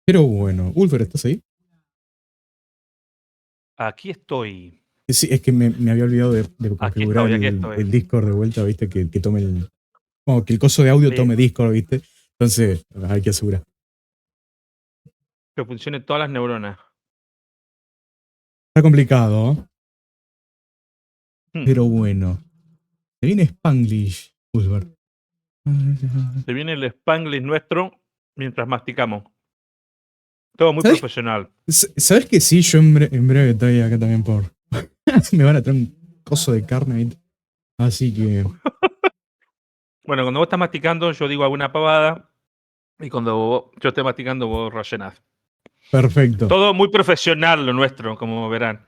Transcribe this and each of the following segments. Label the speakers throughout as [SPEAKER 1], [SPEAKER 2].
[SPEAKER 1] Pero bueno, Ulfer, ¿estás ahí?
[SPEAKER 2] Aquí estoy.
[SPEAKER 1] Sí, es que me había olvidado de
[SPEAKER 2] Aquí
[SPEAKER 1] configurar
[SPEAKER 2] estoy, aquí
[SPEAKER 1] el,
[SPEAKER 2] estoy.
[SPEAKER 1] el Discord de vuelta, ¿viste? Que tome el. Como que el coso de audio
[SPEAKER 2] Sí,
[SPEAKER 1] tome Discord, ¿viste? Entonces, hay que asegurar.
[SPEAKER 2] que funcionen todas las neuronas.
[SPEAKER 1] Está complicado, ¿eh?
[SPEAKER 2] Hmm.
[SPEAKER 1] Pero bueno. Se viene Spanglish, Ulfer.
[SPEAKER 2] Se viene el Spanglish nuestro mientras masticamos. Todo muy
[SPEAKER 1] ¿Sabes?
[SPEAKER 2] profesional.
[SPEAKER 1] ¿Sabes que sí? Yo en breve estoy acá también por. Me van a traer un coso de carne, ¿viste? Así que.
[SPEAKER 2] Bueno, cuando vos estás masticando, yo digo alguna pavada. Y cuando yo esté masticando, vos rellenás.
[SPEAKER 1] Perfecto.
[SPEAKER 2] Todo muy profesional lo nuestro, como verán.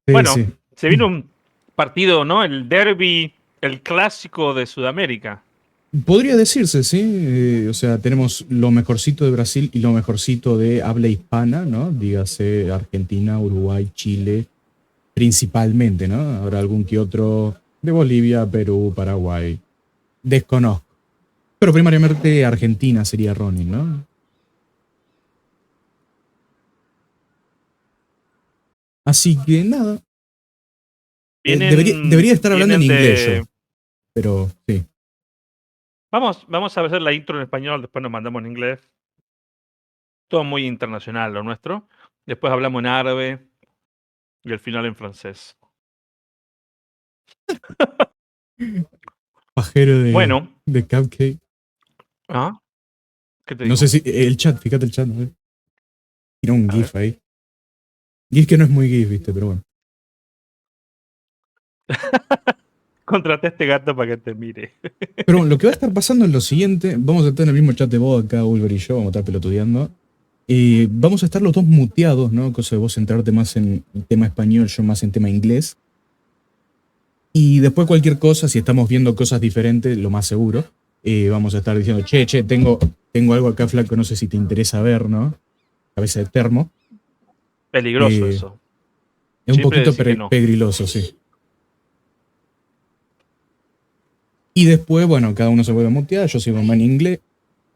[SPEAKER 1] Sí,
[SPEAKER 2] Bueno,
[SPEAKER 1] sí.
[SPEAKER 2] se viene un partido, ¿no? El derby, el clásico de Sudamérica.
[SPEAKER 1] Podría decirse, sí. O sea, tenemos lo mejorcito de Brasil y lo mejorcito de habla hispana, ¿no? Dígase Argentina, Uruguay, Chile, principalmente, ¿no? Habrá algún que otro de Bolivia, Perú, Paraguay. Desconozco. Pero primariamente Argentina sería Ronin, ¿no? Así que nada. Debería estar hablando en
[SPEAKER 2] Vienen
[SPEAKER 1] inglés yo,
[SPEAKER 2] de.
[SPEAKER 1] pero sí.
[SPEAKER 2] Vamos a hacer la intro en español, después nos mandamos en inglés. Todo muy internacional lo nuestro. Después hablamos en árabe y al final en francés.
[SPEAKER 1] Pajero
[SPEAKER 2] Bueno,
[SPEAKER 1] de Cupcake.
[SPEAKER 2] ¿ah? ¿Qué te
[SPEAKER 1] No sé
[SPEAKER 2] dijo?
[SPEAKER 1] si. El chat, fíjate el chat, ¿no? Tiene un
[SPEAKER 2] A ver.
[SPEAKER 1] GIF ahí. GIF que no es muy GIF, viste, pero bueno.
[SPEAKER 2] Contraté a este gato para que te mire.
[SPEAKER 1] Pero bueno, lo que va a estar pasando es lo siguiente. Vamos a estar en el mismo chat de voz acá, Ulver y yo. Vamos a estar pelotudeando. Vamos a estar los dos muteados, ¿no? Cosa de vos centrarte más en el tema español, yo más en tema inglés. Y después cualquier cosa, si estamos viendo cosas diferentes, lo más seguro, vamos a estar diciendo, che, tengo algo acá, flaco, no sé si te interesa ver, ¿no? Cabeza de termo.
[SPEAKER 2] Peligroso
[SPEAKER 1] Eh,
[SPEAKER 2] eso.
[SPEAKER 1] es un
[SPEAKER 2] Siempre
[SPEAKER 1] poquito
[SPEAKER 2] decís que no.
[SPEAKER 1] pegriloso, sí. Y después, bueno, cada uno se vuelve a mutear, yo sigo más en inglés.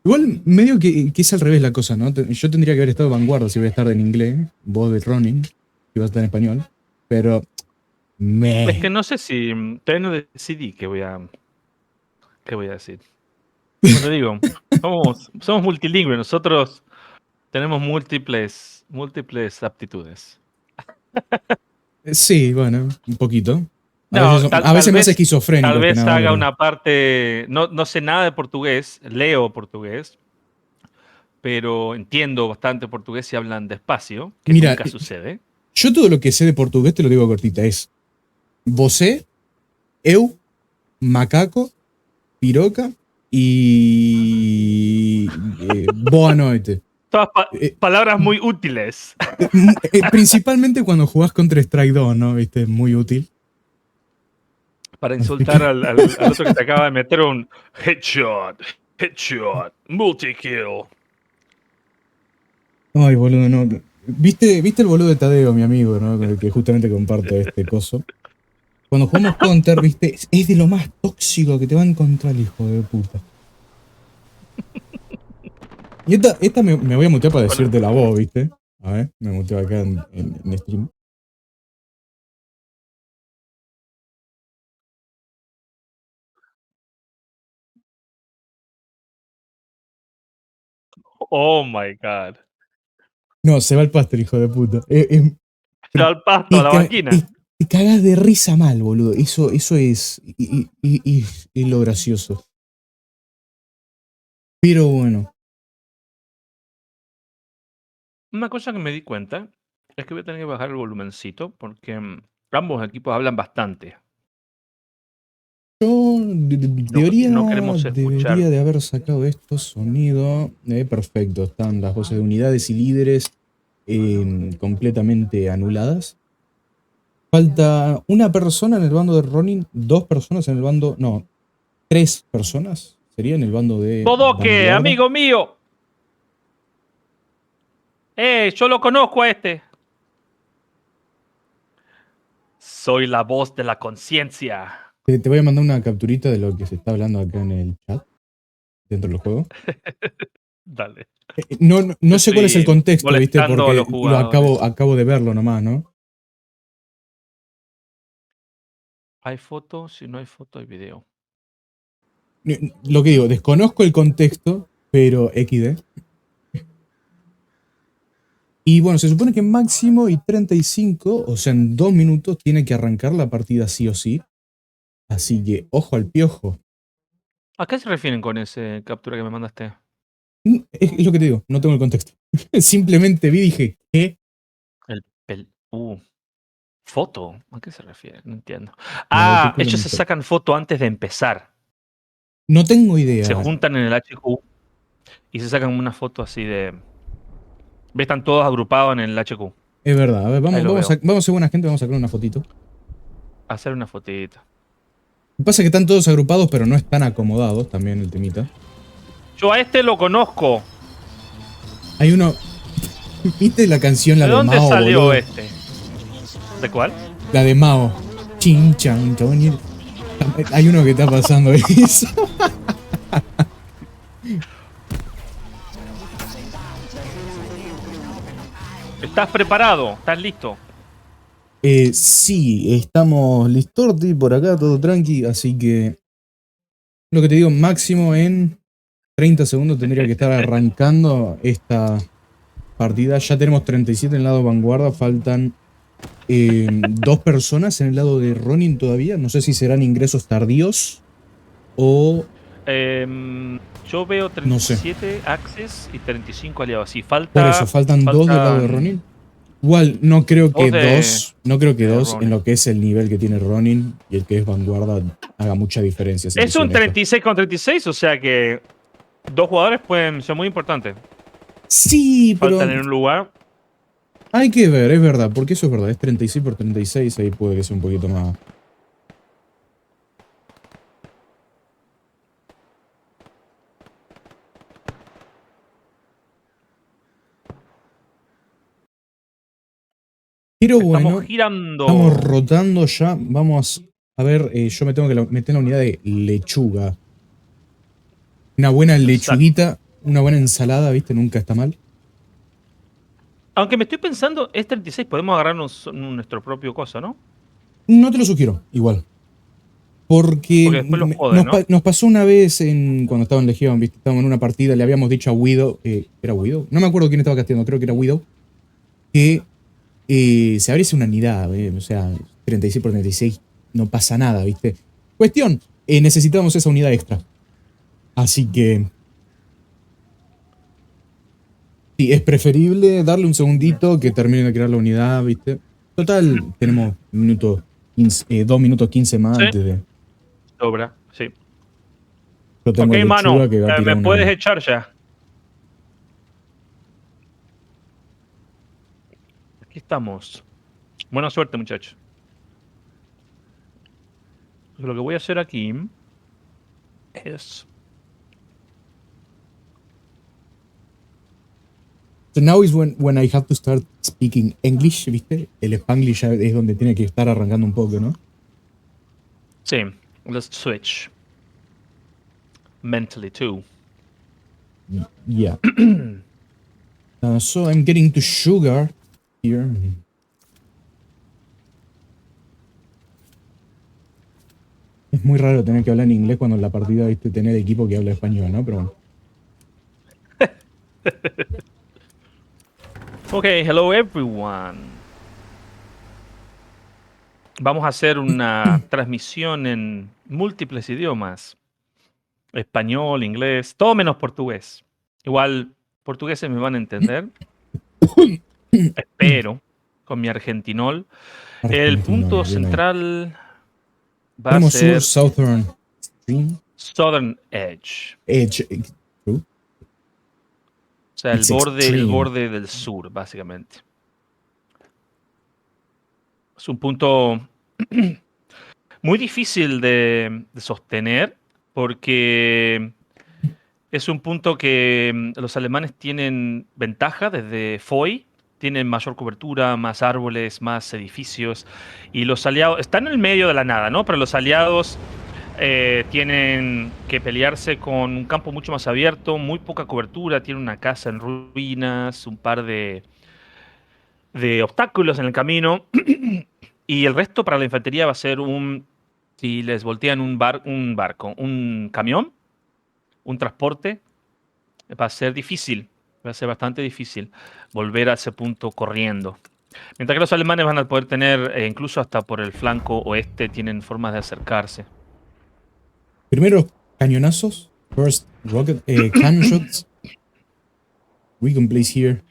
[SPEAKER 1] Igual, medio que es al revés la cosa, ¿no? Yo tendría que haber estado Vanguarda si voy a estar en inglés, vos de Ronin, si vas a estar en español, pero
[SPEAKER 2] Es que
[SPEAKER 1] me.
[SPEAKER 2] no sé si. Todavía no decidí qué voy a decir. Como te digo, somos multilingües. Nosotros tenemos múltiples aptitudes.
[SPEAKER 1] Sí, bueno, un poquito.
[SPEAKER 2] No,
[SPEAKER 1] A veces más
[SPEAKER 2] tal
[SPEAKER 1] esquizofrénicos que
[SPEAKER 2] vez
[SPEAKER 1] nada,
[SPEAKER 2] haga
[SPEAKER 1] pero.
[SPEAKER 2] una parte. No sé nada de portugués, leo portugués, pero entiendo bastante portugués si hablan despacio, que
[SPEAKER 1] Mira,
[SPEAKER 2] nunca sucede.
[SPEAKER 1] yo todo lo que sé de portugués te lo digo cortita, es você, eu, macaco, piroca y boa noite.
[SPEAKER 2] Todas
[SPEAKER 1] Eh,
[SPEAKER 2] palabras muy útiles
[SPEAKER 1] Principalmente cuando jugás contra Strike 2, ¿no? Viste, muy útil.
[SPEAKER 2] para
[SPEAKER 1] Así
[SPEAKER 2] insultar
[SPEAKER 1] que.
[SPEAKER 2] al otro que te acaba de meter un headshot, multi-kill.
[SPEAKER 1] Ay, boludo, no. ¿Viste el boludo de Tadeo, mi amigo, ¿no? Con el que justamente comparto este coso? Cuando jugamos Counter, ¿viste? Es de lo más tóxico que te va a encontrar el hijo de puta. Y esta me voy a mutear para
[SPEAKER 2] Bueno,
[SPEAKER 1] decirte la voz, ¿viste? A ver, me muteo acá en stream.
[SPEAKER 2] oh my god.
[SPEAKER 1] No, se va el pasto el hijo de puta.
[SPEAKER 2] Está
[SPEAKER 1] Pero
[SPEAKER 2] al pasto, a la
[SPEAKER 1] te,
[SPEAKER 2] máquina.
[SPEAKER 1] te cagas de risa mal, boludo. Eso es, es lo gracioso. Pero bueno.
[SPEAKER 2] Una cosa que me di cuenta es que voy a tener que bajar el volumencito porque ambos equipos hablan bastante.
[SPEAKER 1] Yo
[SPEAKER 2] No queremos
[SPEAKER 1] debería
[SPEAKER 2] escuchar.
[SPEAKER 1] de haber sacado estos sonidos. Perfecto, están las voces de unidades y líderes completamente anuladas. Falta una persona en el bando de Ronin, dos personas en el bando. No, tres personas sería en el bando de
[SPEAKER 2] Bodoque,
[SPEAKER 1] Vanguarda.
[SPEAKER 2] amigo mío. Yo lo conozco a este. Soy la voz de la conciencia.
[SPEAKER 1] Te voy a mandar una capturita de lo que se está hablando acá en el chat, dentro del juego.
[SPEAKER 2] Dale.
[SPEAKER 1] No sé cuál es el
[SPEAKER 2] Estoy
[SPEAKER 1] contexto, ¿viste?
[SPEAKER 2] molestando a
[SPEAKER 1] Porque
[SPEAKER 2] los jugadores.
[SPEAKER 1] acabo de verlo nomás, ¿no?
[SPEAKER 2] ¿Hay foto? Si no hay foto, hay video.
[SPEAKER 1] Lo que digo, desconozco el contexto, pero XD. Y bueno, se supone que máximo y 35, o sea, en 2 minutos tiene que arrancar la partida sí o sí. Así que, ojo al piojo.
[SPEAKER 2] ¿A qué se refieren con esa captura que me mandaste?
[SPEAKER 1] Es lo que te digo, no tengo el contexto. Simplemente vi y dije, ¿qué?
[SPEAKER 2] ¿Foto? ¿A qué se refiere? No entiendo.
[SPEAKER 1] La
[SPEAKER 2] Ah,
[SPEAKER 1] detectó el
[SPEAKER 2] ellos se
[SPEAKER 1] emisor.
[SPEAKER 2] sacan foto antes de empezar.
[SPEAKER 1] No tengo
[SPEAKER 2] Se
[SPEAKER 1] idea.
[SPEAKER 2] juntan en el HQ y se sacan una foto así de... ¿Ves? Están todos agrupados en el HQ.
[SPEAKER 1] Es verdad. A ver,
[SPEAKER 2] Ahí lo veo.
[SPEAKER 1] vamos a ser buena gente, vamos a sacar una fotito.
[SPEAKER 2] Hacer una fotito.
[SPEAKER 1] Lo que pasa es que están todos agrupados, pero no están acomodados también el temita.
[SPEAKER 2] Yo a este lo conozco.
[SPEAKER 1] Hay uno. ¿Viste la canción, la
[SPEAKER 2] ¿De
[SPEAKER 1] de
[SPEAKER 2] dónde
[SPEAKER 1] Mao,
[SPEAKER 2] salió
[SPEAKER 1] boludo?
[SPEAKER 2] este? ¿De cuál?
[SPEAKER 1] La de Mao. Chin, chan, chon. Hay uno que está pasando eso.
[SPEAKER 2] ¿Estás preparado? ¿Estás listo?
[SPEAKER 1] Sí, estamos listorti por acá, todo tranqui, así que lo que te digo, máximo en 30 segundos tendría que estar arrancando esta partida. Ya tenemos 37 en el lado Vanguarda, faltan 2 personas en el lado de Ronin todavía. No sé si serán ingresos tardíos o
[SPEAKER 2] Yo veo
[SPEAKER 1] no sé.
[SPEAKER 2] 37 access y 35 aliados. Sí,
[SPEAKER 1] Por eso, faltan 2 del lado de Ronin. Igual no creo que no creo que
[SPEAKER 2] de
[SPEAKER 1] dos en
[SPEAKER 2] Ronin.
[SPEAKER 1] lo que es el nivel que tiene Ronin y el que es Vanguarda haga mucha diferencia. Si te
[SPEAKER 2] Es
[SPEAKER 1] soy
[SPEAKER 2] un
[SPEAKER 1] honesto.
[SPEAKER 2] 36 con 36, o sea que 2 jugadores pueden ser muy importantes.
[SPEAKER 1] Sí, pero
[SPEAKER 2] Faltan en un lugar.
[SPEAKER 1] hay que ver, es verdad, porque eso es verdad, es 36 por 36, ahí puede que sea un poquito más. Pero
[SPEAKER 2] Estamos
[SPEAKER 1] bueno,
[SPEAKER 2] girando.
[SPEAKER 1] estamos rotando ya. Vamos a ver, yo me tengo que meter en la unidad de lechuga. Una buena
[SPEAKER 2] Exacto.
[SPEAKER 1] lechuguita, una buena ensalada, ¿viste? Nunca está mal.
[SPEAKER 2] Aunque me estoy pensando, es 36, podemos agarrarnos nuestro propio coso, ¿no?
[SPEAKER 1] No te lo sugiero, igual. Porque
[SPEAKER 2] Porque después los joden, ¿no?
[SPEAKER 1] nos pasó una vez cuando estaba en Legión, ¿viste? Estábamos en una partida, le habíamos dicho a Widow, ¿era Widow? No me acuerdo quién estaba casteando, creo que era Widow, que se abriese una unidad, o sea, 36 por 36, no pasa nada, ¿viste? Cuestión, necesitamos esa unidad extra. Así que sí, es preferible darle un segundito que termine de crear la unidad, ¿viste? Total, tenemos 2 minutos 15 más
[SPEAKER 2] Sí,
[SPEAKER 1] antes de...
[SPEAKER 2] sobra, sí.
[SPEAKER 1] Yo tengo
[SPEAKER 2] Ok,
[SPEAKER 1] el
[SPEAKER 2] mano,
[SPEAKER 1] lechuga que va a tirar
[SPEAKER 2] me puedes
[SPEAKER 1] una...
[SPEAKER 2] echar ya. Aquí estamos. Buena suerte, muchachos. Lo que voy a hacer aquí es...
[SPEAKER 1] So now is when I have to start speaking English, ¿viste? El Spanglish ya es donde tiene que estar arrancando un poco, ¿no?
[SPEAKER 2] Sí, let's switch. Mentally too.
[SPEAKER 1] Yeah. So I'm getting to sugar here. Es muy raro tener que hablar en inglés cuando en la partida, ¿viste? Tener equipo que habla español, ¿no? Pero bueno.
[SPEAKER 2] Ok, hello everyone. Vamos a hacer una transmisión en múltiples idiomas. Español, inglés, todo menos portugués. Igual, portugueses me van a entender. Espero, con mi argentinol. El
[SPEAKER 1] Argentinol,
[SPEAKER 2] punto
[SPEAKER 1] bien ahí.
[SPEAKER 2] central va a
[SPEAKER 1] Tenemos Sur,
[SPEAKER 2] ser
[SPEAKER 1] Southern, Stream,
[SPEAKER 2] Southern Edge.
[SPEAKER 1] Edge. True.
[SPEAKER 2] O sea,
[SPEAKER 1] It's
[SPEAKER 2] el
[SPEAKER 1] extreme.
[SPEAKER 2] borde del sur, básicamente. Es un punto muy difícil de sostener porque es un punto que los alemanes tienen ventaja desde Foy, tienen mayor cobertura, más árboles, más edificios, y los aliados están en el medio de la nada, ¿no? Pero los aliados tienen que pelearse con un campo mucho más abierto, muy poca cobertura, tienen una casa en ruinas, un par de obstáculos en el camino. Y el resto para la infantería va a ser si les voltean un barco, un camión, un transporte, va a ser difícil, va a ser bastante difícil volver a ese punto corriendo. Mientras que los alemanes van a poder tener, incluso hasta por el flanco oeste, tienen formas de acercarse.
[SPEAKER 1] Primero cañonazos. First rocket cannon shots. We can place here.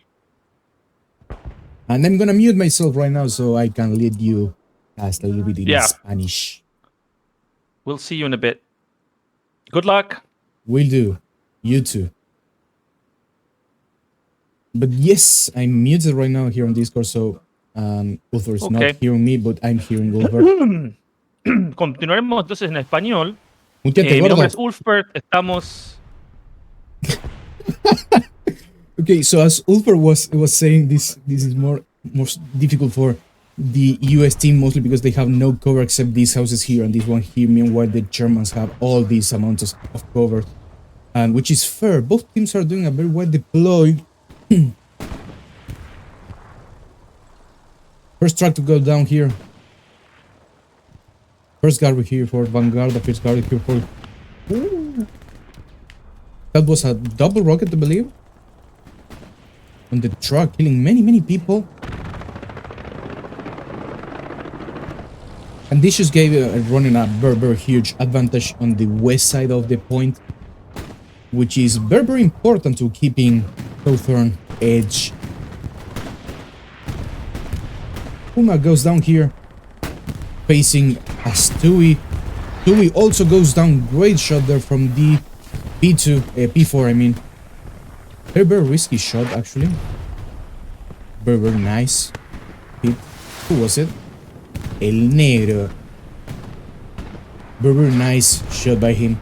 [SPEAKER 1] And I'm gonna mute myself right now so I can lead you past a little bit in
[SPEAKER 2] Yeah,
[SPEAKER 1] Spanish.
[SPEAKER 2] we'll see you in a bit. Good luck.
[SPEAKER 1] Will do. You too. But yes, I'm muted right now here on Discord, so Ulfer is not
[SPEAKER 2] Okay.
[SPEAKER 1] hearing me, but I'm hearing Ulfer.
[SPEAKER 2] Continuaremos entonces en español.
[SPEAKER 1] Muteate,
[SPEAKER 2] Mi
[SPEAKER 1] gordo.
[SPEAKER 2] nombre es ULFBERHT. Estamos.
[SPEAKER 1] Okay, so as Ulfer was saying, this is more difficult for the US team, mostly because they have no cover except these houses here and this one here. Meanwhile, the Germans have all these amounts of cover, and which is fair. Both teams are doing a very wide deploy. First truck to go down here. First garbage here for Vanguard. First garbage here for. Ooh. That was a double rocket, I believe. On the truck, killing many people. And this just gave Ronin a very huge advantage on the west side of the point, which is very important to keeping southern edge. Puma goes down here, facing a Stewie. Stewie also goes down. Great shot there from the P2, P4, I mean. Very risky shot, actually. Very nice hit. Who was it? El Negro. Very nice shot by him.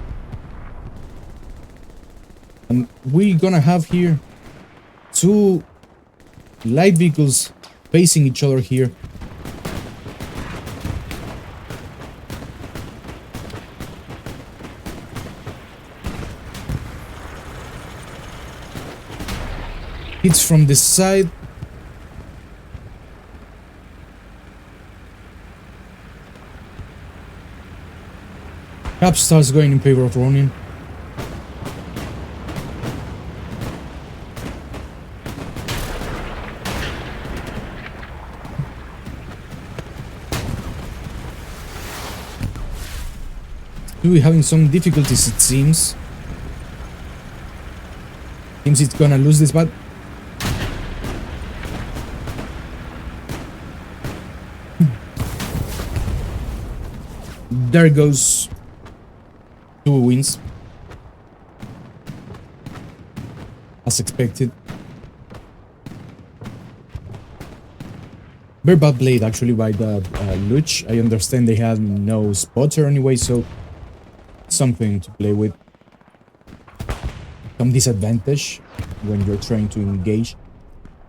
[SPEAKER 1] And we're gonna have here two light vehicles facing each other here. Hits from the side. Cap starts going in favor of Ronin. We're having some difficulties, it seems. Seems it's gonna lose this, but there goes 2 wins, as expected. Very bad blade actually by the Luch. I understand they had no spotter anyway, so something to play with. Some disadvantage when you're trying to engage.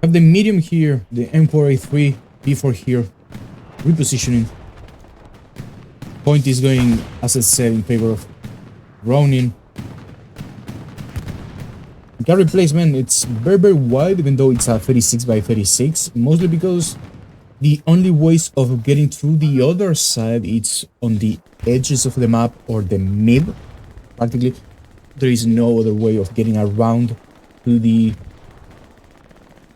[SPEAKER 1] Have the medium here, the M4A3, P4 here, repositioning. Point is going, as I said, in favor of Ronin. Carry placement, it's very wide, even though it's a 36 by 36, mostly because the only ways of getting through the other side it's on the edges of the map or the mid. Practically, there is no other way of getting around to the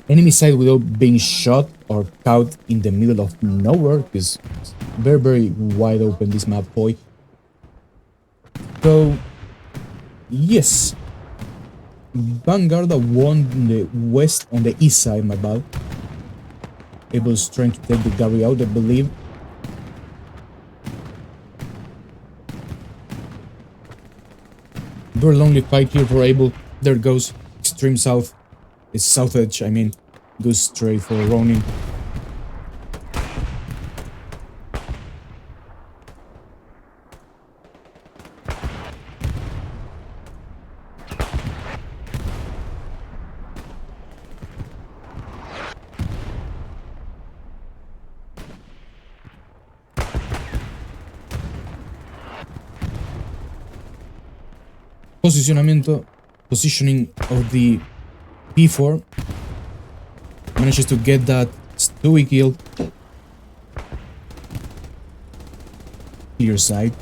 [SPEAKER 1] enemy side without being shot or caught in the middle of nowhere, because it's very wide open, this map, boy. So yes, Vanguarda won the west on the east side, my bad. It was trying to take the Gary out, I believe. Very lonely fight here for Abel. There goes extreme south. It's south edge, I mean. Goes straight for Ronin. Positioning of the P4. Manages to get that Stewie kill. Clear side.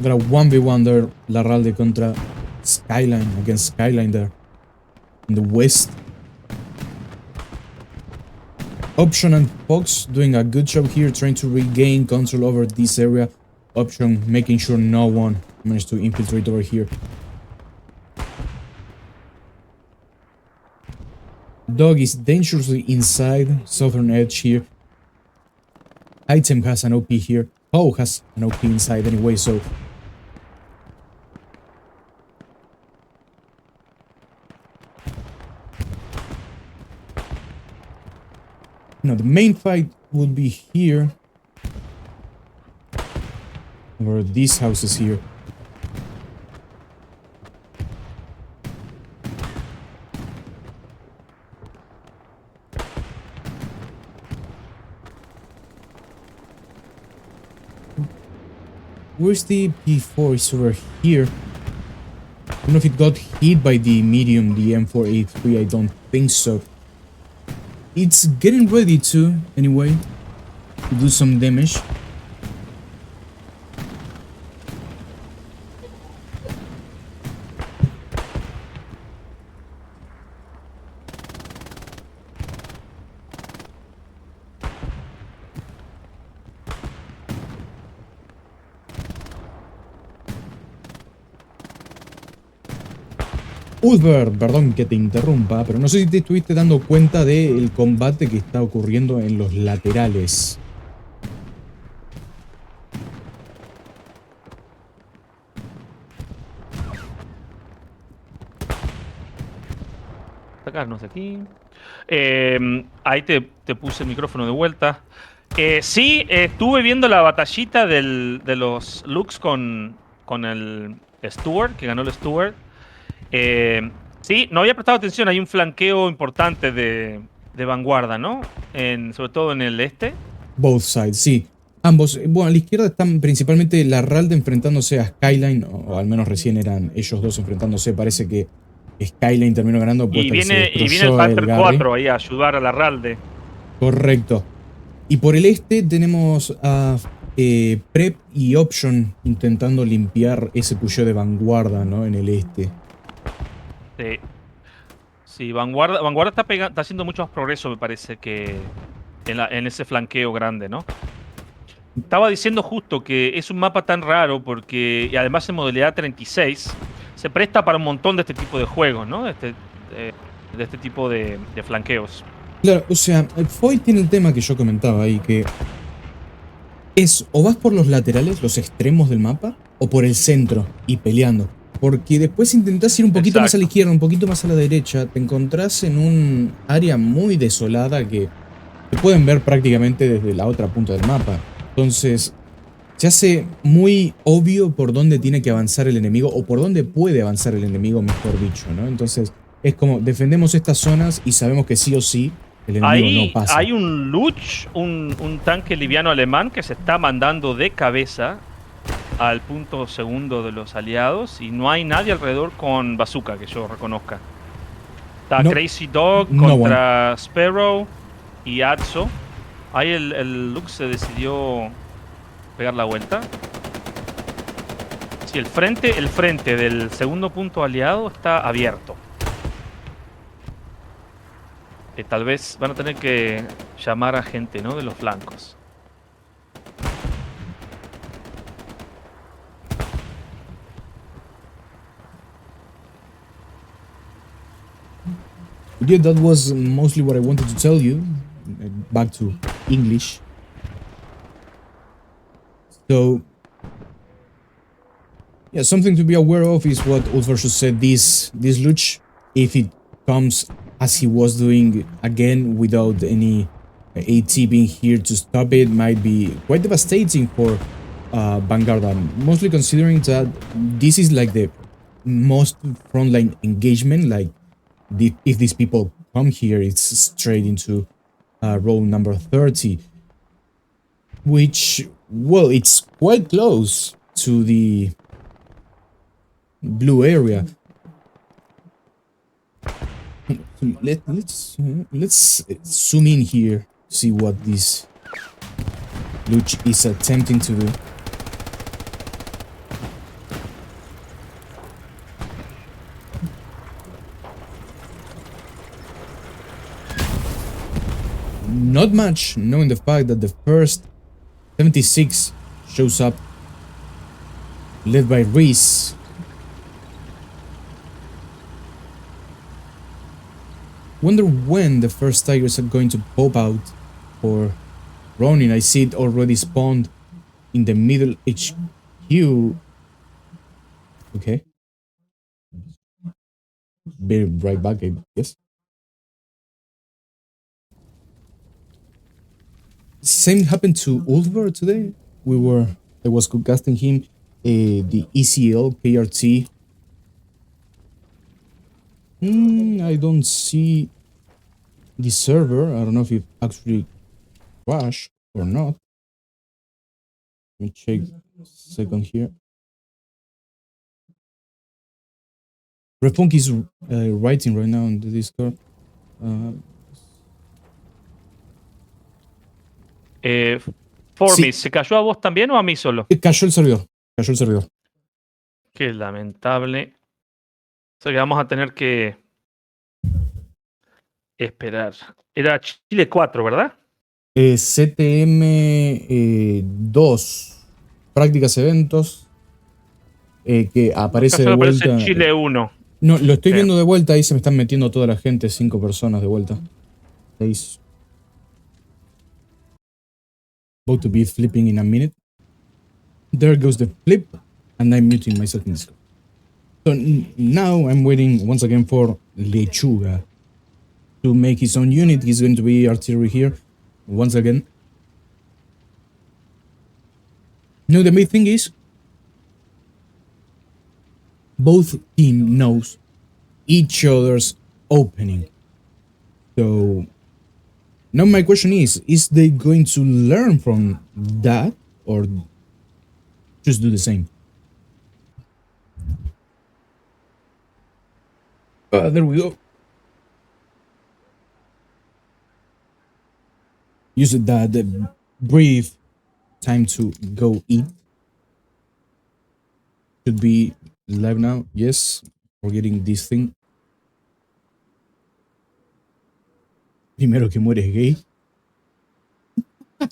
[SPEAKER 1] Got a 1v1 there, Larralde contra Skyline, against Skyline there in the west. Option and Fox doing a good job here, trying to regain control over this area. Option making sure no one managed to infiltrate over here. Dog is dangerously inside southern edge here. Item has an OP here. Oh, has an OP inside anyway, so no, the main fight would be here. Over these houses here. Where's the P4? It's over here. I don't know if it got hit by the medium, the M4A3. I don't think so. It's getting ready to, anyway, to do some damage. ULFBERHT, perdón que te interrumpa, pero no sé si te estuviste dando cuenta del combate que está ocurriendo en los laterales.
[SPEAKER 2] Sacarnos de aquí. Ahí te puse el micrófono de vuelta. Sí, estuve viendo la batallita de los looks con el Steward, que ganó el Steward. Sí, no había prestado atención. Hay un flanqueo importante de Vanguarda, ¿no? Sobre todo en el este.
[SPEAKER 1] Both sides, sí. Ambos. Bueno, a la izquierda están principalmente Larralde enfrentándose a Skyline, o al menos recién eran ellos dos enfrentándose. Parece que Skyline terminó ganando.
[SPEAKER 2] Y viene el Panther 4 ahí a ayudar a Larralde.
[SPEAKER 1] Correcto. Y por el este tenemos a Prep y Option intentando limpiar ese pusheo de Vanguarda, ¿no? En el este.
[SPEAKER 2] Sí, Vanguarda está haciendo mucho más progreso, me parece, que en ese flanqueo grande, ¿no? Estaba diciendo justo que es un mapa tan raro porque, y además en modalidad 36, se presta para un montón de este tipo de juegos, ¿no? De este tipo de flanqueos.
[SPEAKER 1] Claro, o sea, Foy tiene el tema que yo comentaba ahí, que es o vas por los laterales, los extremos del mapa, o por el centro y peleando. Porque después intentás ir un poquito más a la izquierda, un poquito más a la derecha, te encontrás en un área muy desolada que te pueden ver prácticamente desde la otra punta del mapa. Entonces, se hace muy obvio por dónde tiene que avanzar el enemigo, o por dónde puede avanzar el enemigo, mejor dicho, ¿no? Entonces, es como, defendemos estas zonas y sabemos que sí o sí el enemigo no pasa.
[SPEAKER 2] Hay un Luch, un tanque liviano alemán que se está mandando de cabeza al punto segundo de los aliados y no hay nadie alrededor con bazooka que yo reconozca. Está Crazy Dog contra Sparrow y Atso. Ahí el Lux se decidió pegar la vuelta. Sí, el frente del segundo punto aliado está abierto. Tal vez van a tener que llamar a gente, ¿no? De los flancos.
[SPEAKER 1] Yeah, that was mostly what I wanted to tell you. Back to English. So, yeah, something to be aware of is what ULFBERHT said. This Luch, if it comes as he was doing again without any AT being here to stop it, might be quite devastating for Vanguarda. Mostly considering that this is like the most frontline engagement, like if these people come here, it's straight into row number 30, which, well, it's quite close to the blue area. Let's zoom in here, see what this Luch is attempting to do. Not much, knowing the fact that the first 76 shows up, led by Reese. Wonder when the first tigers are going to pop out for Ronin. I see it already spawned in the middle HQ. Okay. Be right back, I guess. Same happened to ULFBERHT today. I was casting him the HCL KRT. I don't see the server. I don't know if it actually crashed or not. Let me check a second here. Refunk is writing right now in the Discord.
[SPEAKER 2] Formis, ¿se cayó a vos también o a mí solo?
[SPEAKER 1] Cayó el servidor. Cayó el servidor.
[SPEAKER 2] Qué lamentable. O sea que vamos a tener que esperar. Era Chile 4, ¿verdad?
[SPEAKER 1] CTM 2. Prácticas eventos. Que aparece de vuelta.
[SPEAKER 2] Aparece Chile 1.
[SPEAKER 1] No, lo estoy viendo de vuelta. Ahí se me están metiendo toda la gente. 5 personas de vuelta. 6. About to be flipping in a minute. There goes the flip. And I'm muting myself in Discord. So now I'm waiting once again for Lechuga to make his own unit. He's going to be artillery here once again. No, the main thing is both team knows each other's opening. So now my question is they going to learn from that or just do the same? There we go. Use the brief time to go eat. Should be live now. Yes, forgetting this thing. Primero que muere es gay. I'm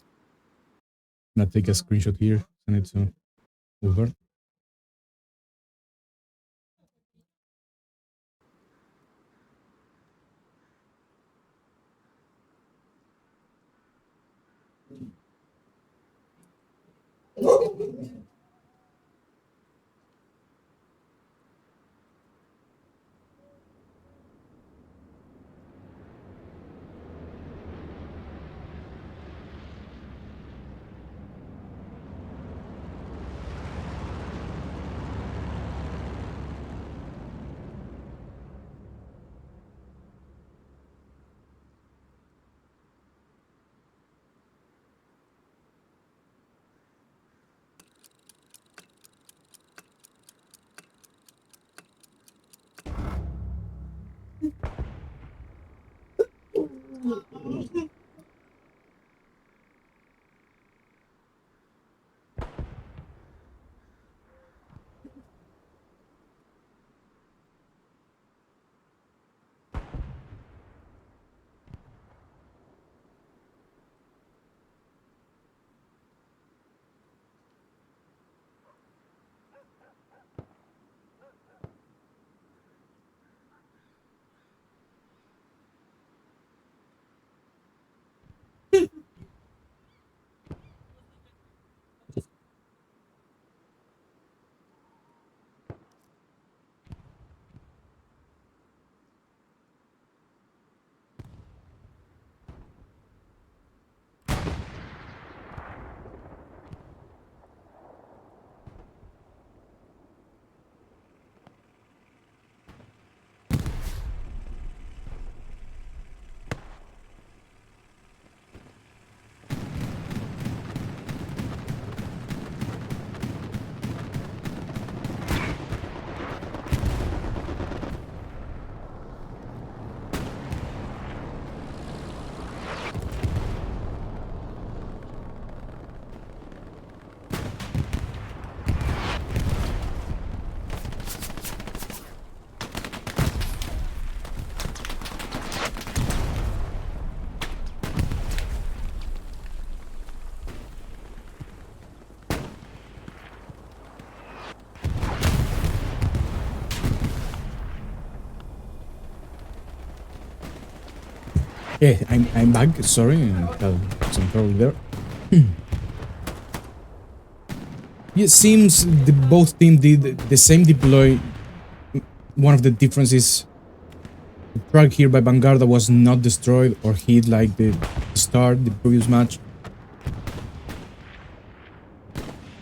[SPEAKER 1] gonna take a screenshot here. Send it to Uber. Yeah, I'm back. Sorry, some trouble there. It seems both teams did the same deploy. One of the differences, the track here by Vanguarda was not destroyed or hit like the start, the previous match.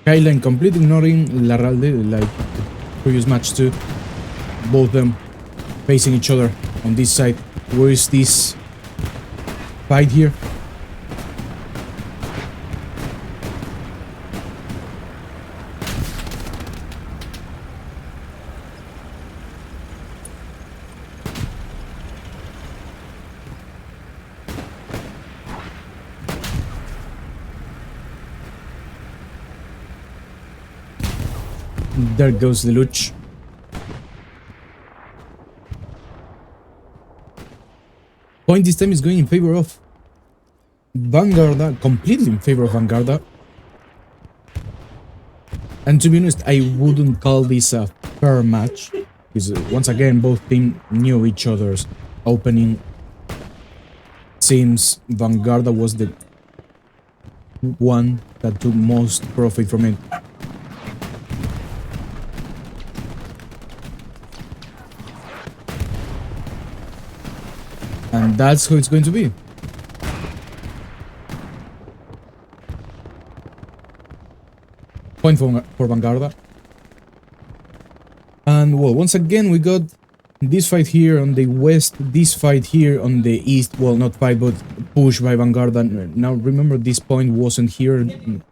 [SPEAKER 1] Skyline completely ignoring Larralde like the previous match too. Both of them facing each other on this side. Where is this fight here? There goes the Luch. Point this time is going in favor of Vanguarda, completely in favor of Vanguarda. And to be honest, I wouldn't call this a fair match, because once again, both teams knew each other's opening. Seems Vanguarda was the one that took most profit from it. And that's how it's going to be. Point for Vanguarda. And well, once again we got this fight here on the west, this fight here on the east. Well, not fight, but push by Vanguarda. Now remember, this point wasn't here.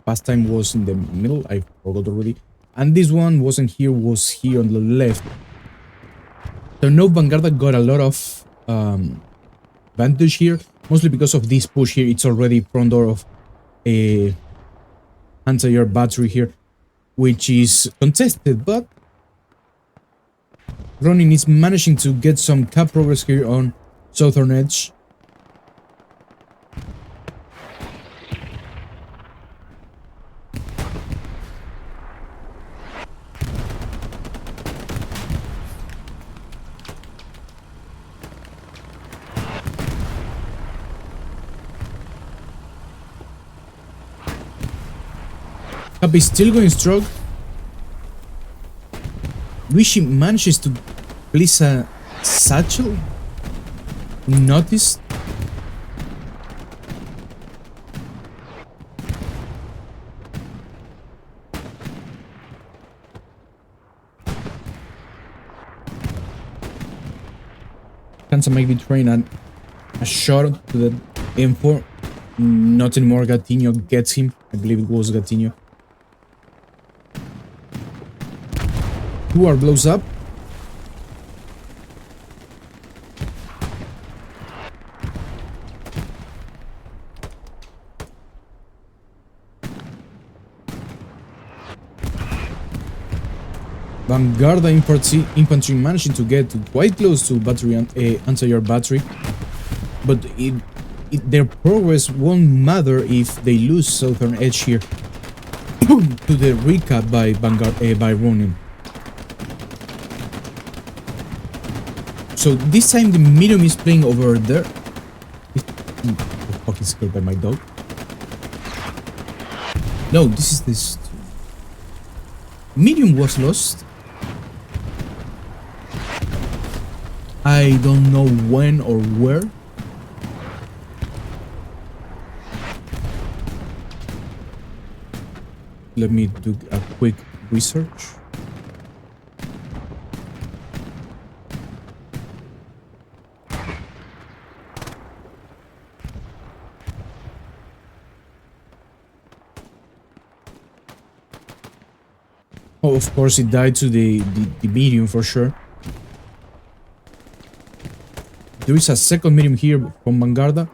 [SPEAKER 1] Past time was in the middle. I forgot already. And this one wasn't here, was here on the left. So now Vanguarda got a lot of advantage here, mostly because of this push here. It's already front door of a anti-air battery here, which is contested, but Ronin is managing to get some cap progress here on southern edge. Cap is still going strong. Luigi manages to place a satchel. Noticed. Kansas maybe trying a shot to the M4. Not anymore. Gatinho gets him. I believe it was Gatinho. 2R blows up. Vanguarda infantry managing to get quite close to battery anti-air battery, but their progress won't matter if they lose southern edge here to the recap by Vanguard by Ronin. So this time the medium is playing over there. The fuck is killed by my dog. No, this is this. Medium was lost. I don't know when or where. Let me do a quick research. Oh, of course it died to the medium for sure. There is a second medium here from Vanguarda.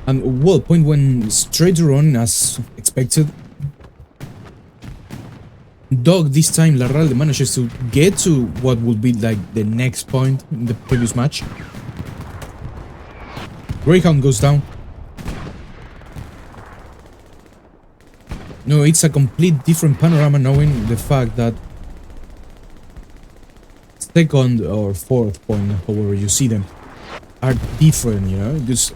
[SPEAKER 1] And well, point went straight to Ronin as expected. Dog this time Larralde manages to get to what would be like the next point in the previous match. Greyhound goes down. No, it's a complete different panorama knowing the fact that second or fourth point, however you see them, are different, you know, because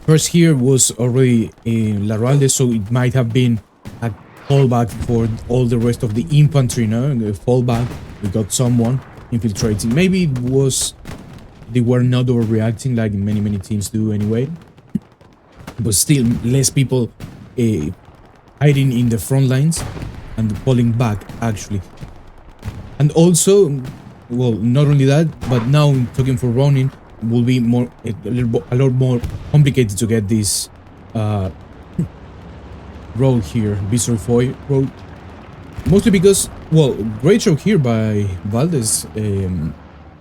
[SPEAKER 1] first here was already in La Ralde, so it might have been a callback for all the rest of the infantry, you know, the fallback. We got someone infiltrating. Maybe it was they were not overreacting like many teams do anyway, but still less people hiding in the front lines and pulling back actually. And also, well, not only that, but now talking for Ronin will be more a lot more complicated to get this road here, Visory road, mostly because, well, great show here by Valdez,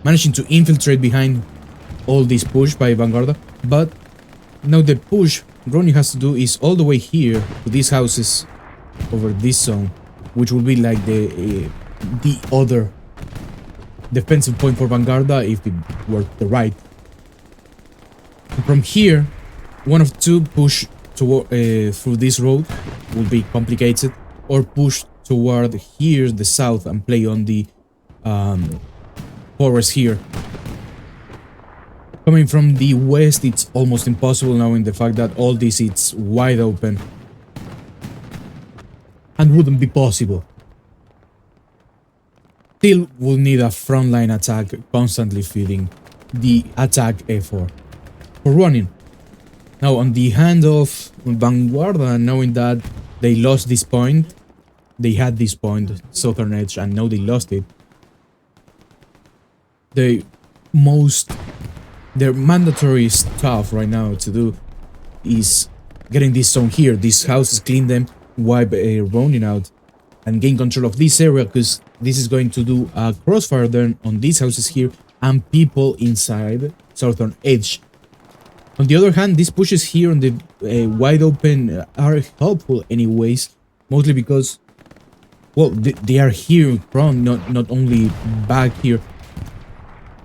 [SPEAKER 1] managing to infiltrate behind all this push by Vanguarda, but now the push Ronin has to do is all the way here to these houses over this zone, which will be like the other defensive point for Vanguarda if it were the right. From here, one of two push toward through this road will be complicated, or push toward here the south and play on the forest here. Coming from the west, it's almost impossible knowing the fact that all this it's wide open and wouldn't be possible. Still will need a frontline attack constantly feeding the attack effort for Ronin. Now on the hand of Vanguarda, knowing that they lost this point, they had this point, southern edge, and now they lost it. Their mandatory stuff right now to do is getting this zone here, these houses, clean them, wipe Ronin out, and gain control of this area, because this is going to do a crossfire then on these houses here and people inside southern edge. On the other hand, these pushes here on the wide open are helpful anyways, mostly because, well, they are here in front, not only back here.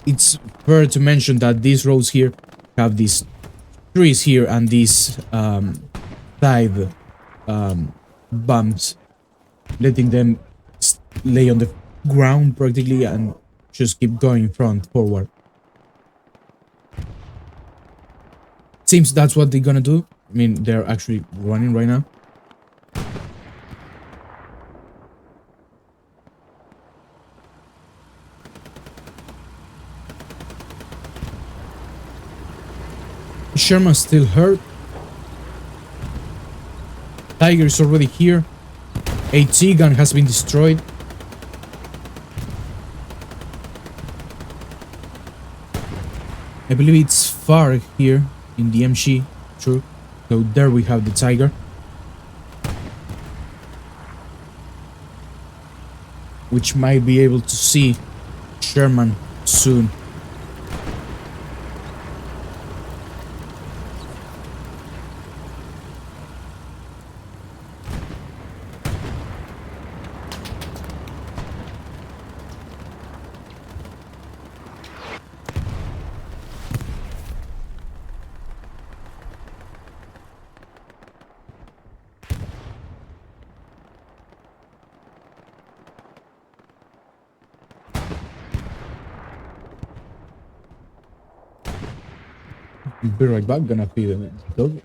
[SPEAKER 1] It's fair to mention that these roads here have these trees here and these side bumps, letting them lay on the ground practically and just keep going forward. Seems that's what they're gonna do. I mean, they're actually running right now. Sherman's still hurt. Tiger is already here. HC gun has been destroyed. I believe it's far here in the MG, true. So there we have the Tiger, which might be able to see Sherman soon. Be right back, gonna feed the dog.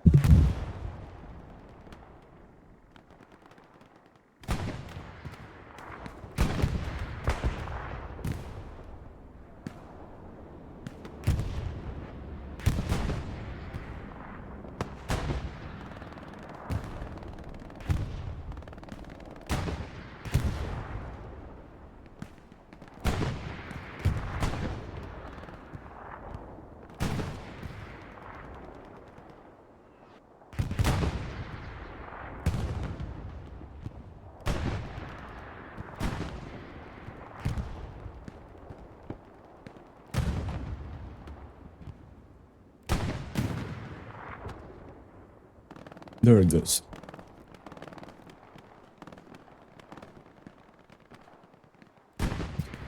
[SPEAKER 1] There it goes.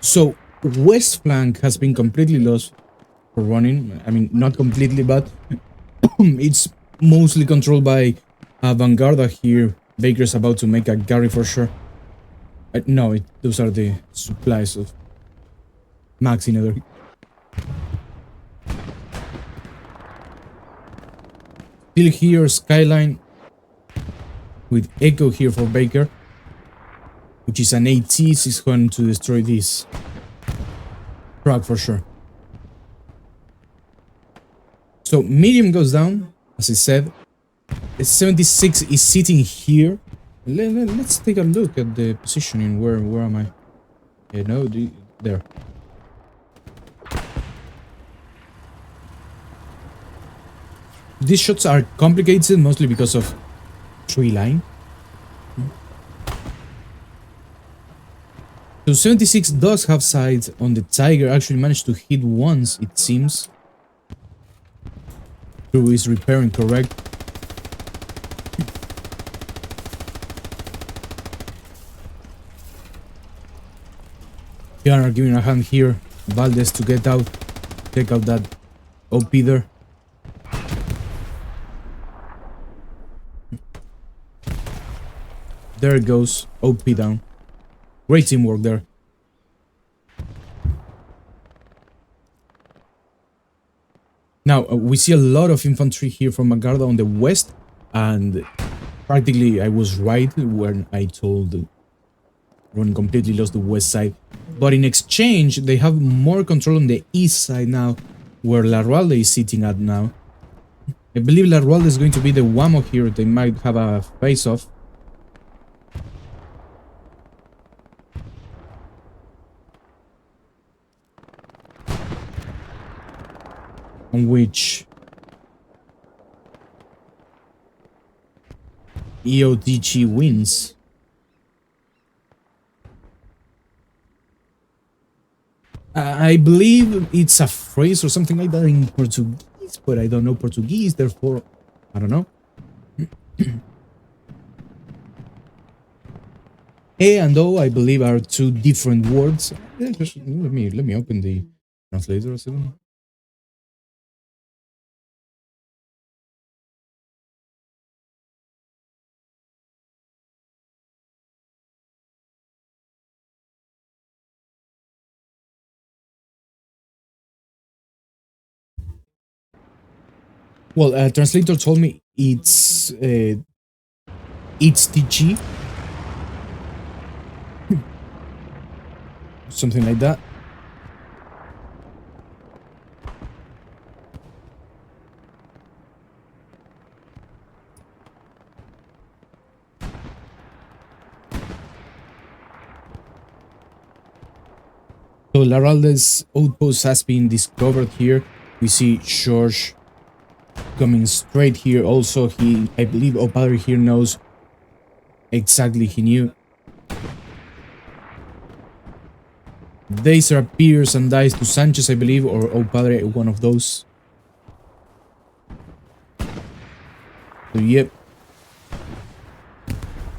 [SPEAKER 1] So west flank has been completely lost for Ronin. I mean, not completely, but it's mostly controlled by Vanguarda here. Baker's about to make a Gary for sure. No, those are the supplies of Max in other. Still here, Skyline with Echo here for Baker, which is an AT. Is going to destroy this truck for sure. So medium goes down, as I said. 76 is sitting here. Let's take a look at the positioning. Where am I? No, there. These shots are complicated mostly because of tree line. So 76 does have sights on the Tiger. Actually managed to hit once, it seems. Crew is repairing, correct. They are giving a hand here. Valdez to get out. Take out that OP there. There it goes. OP down. Great teamwork there. Now, we see a lot of infantry here from Vanguarda on the west, and practically I was right when I told Ronin completely lost the west side. But in exchange, they have more control on the east side now, where Larralde is sitting at now. I believe Larralde is going to be the Wamo here. They might have a face-off. On which EOTG wins. I believe it's a phrase or something like that in Portuguese, but I don't know Portuguese, therefore I don't know. E and O, I believe, are two different words. Let me open the translator a second. Well, a translator told me it's TG, something like that. So Larralde's outpost has been discovered here. We see George coming straight here. Also, I believe Opadre here knows exactly. He knew. Dacer appears and dies to Sanchez, I believe, or Opadre, one of those. So yep,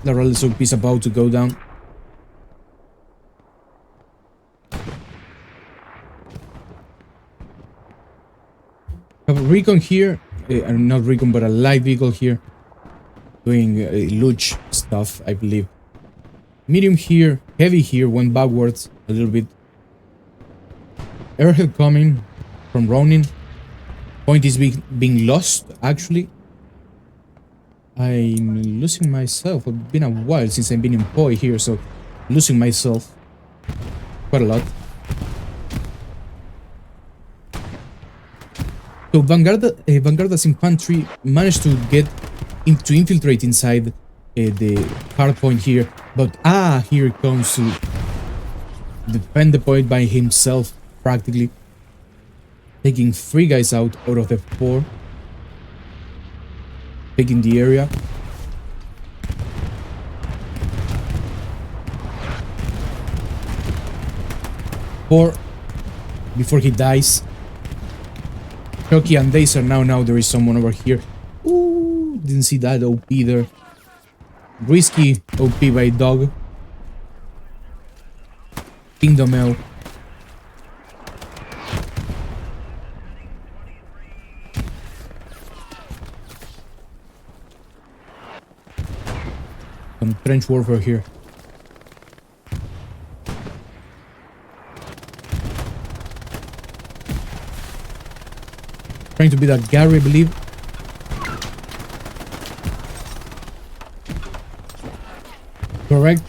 [SPEAKER 1] Larralde's OP is about to go down. Have a recon here. Not recon, but a light vehicle here, doing luge stuff, I believe. Medium here, heavy here, went backwards a little bit. Airhead coming from Ronin. Point is being lost, actually. I'm losing myself. It's been a while since I've been in Poi here, so losing myself quite a lot. So Vanguarda's infantry managed to get to infiltrate inside the hard point here, but here it comes to defend the point by himself, practically taking 3 guys out of the 4, taking the area. Before he dies. Chucky and Dacer now there is someone over here. Ooh, didn't see that OP there. Risky OP by Dog. Kingdom L. some trench warfare here. Trying to be that Gary, I believe. Correct.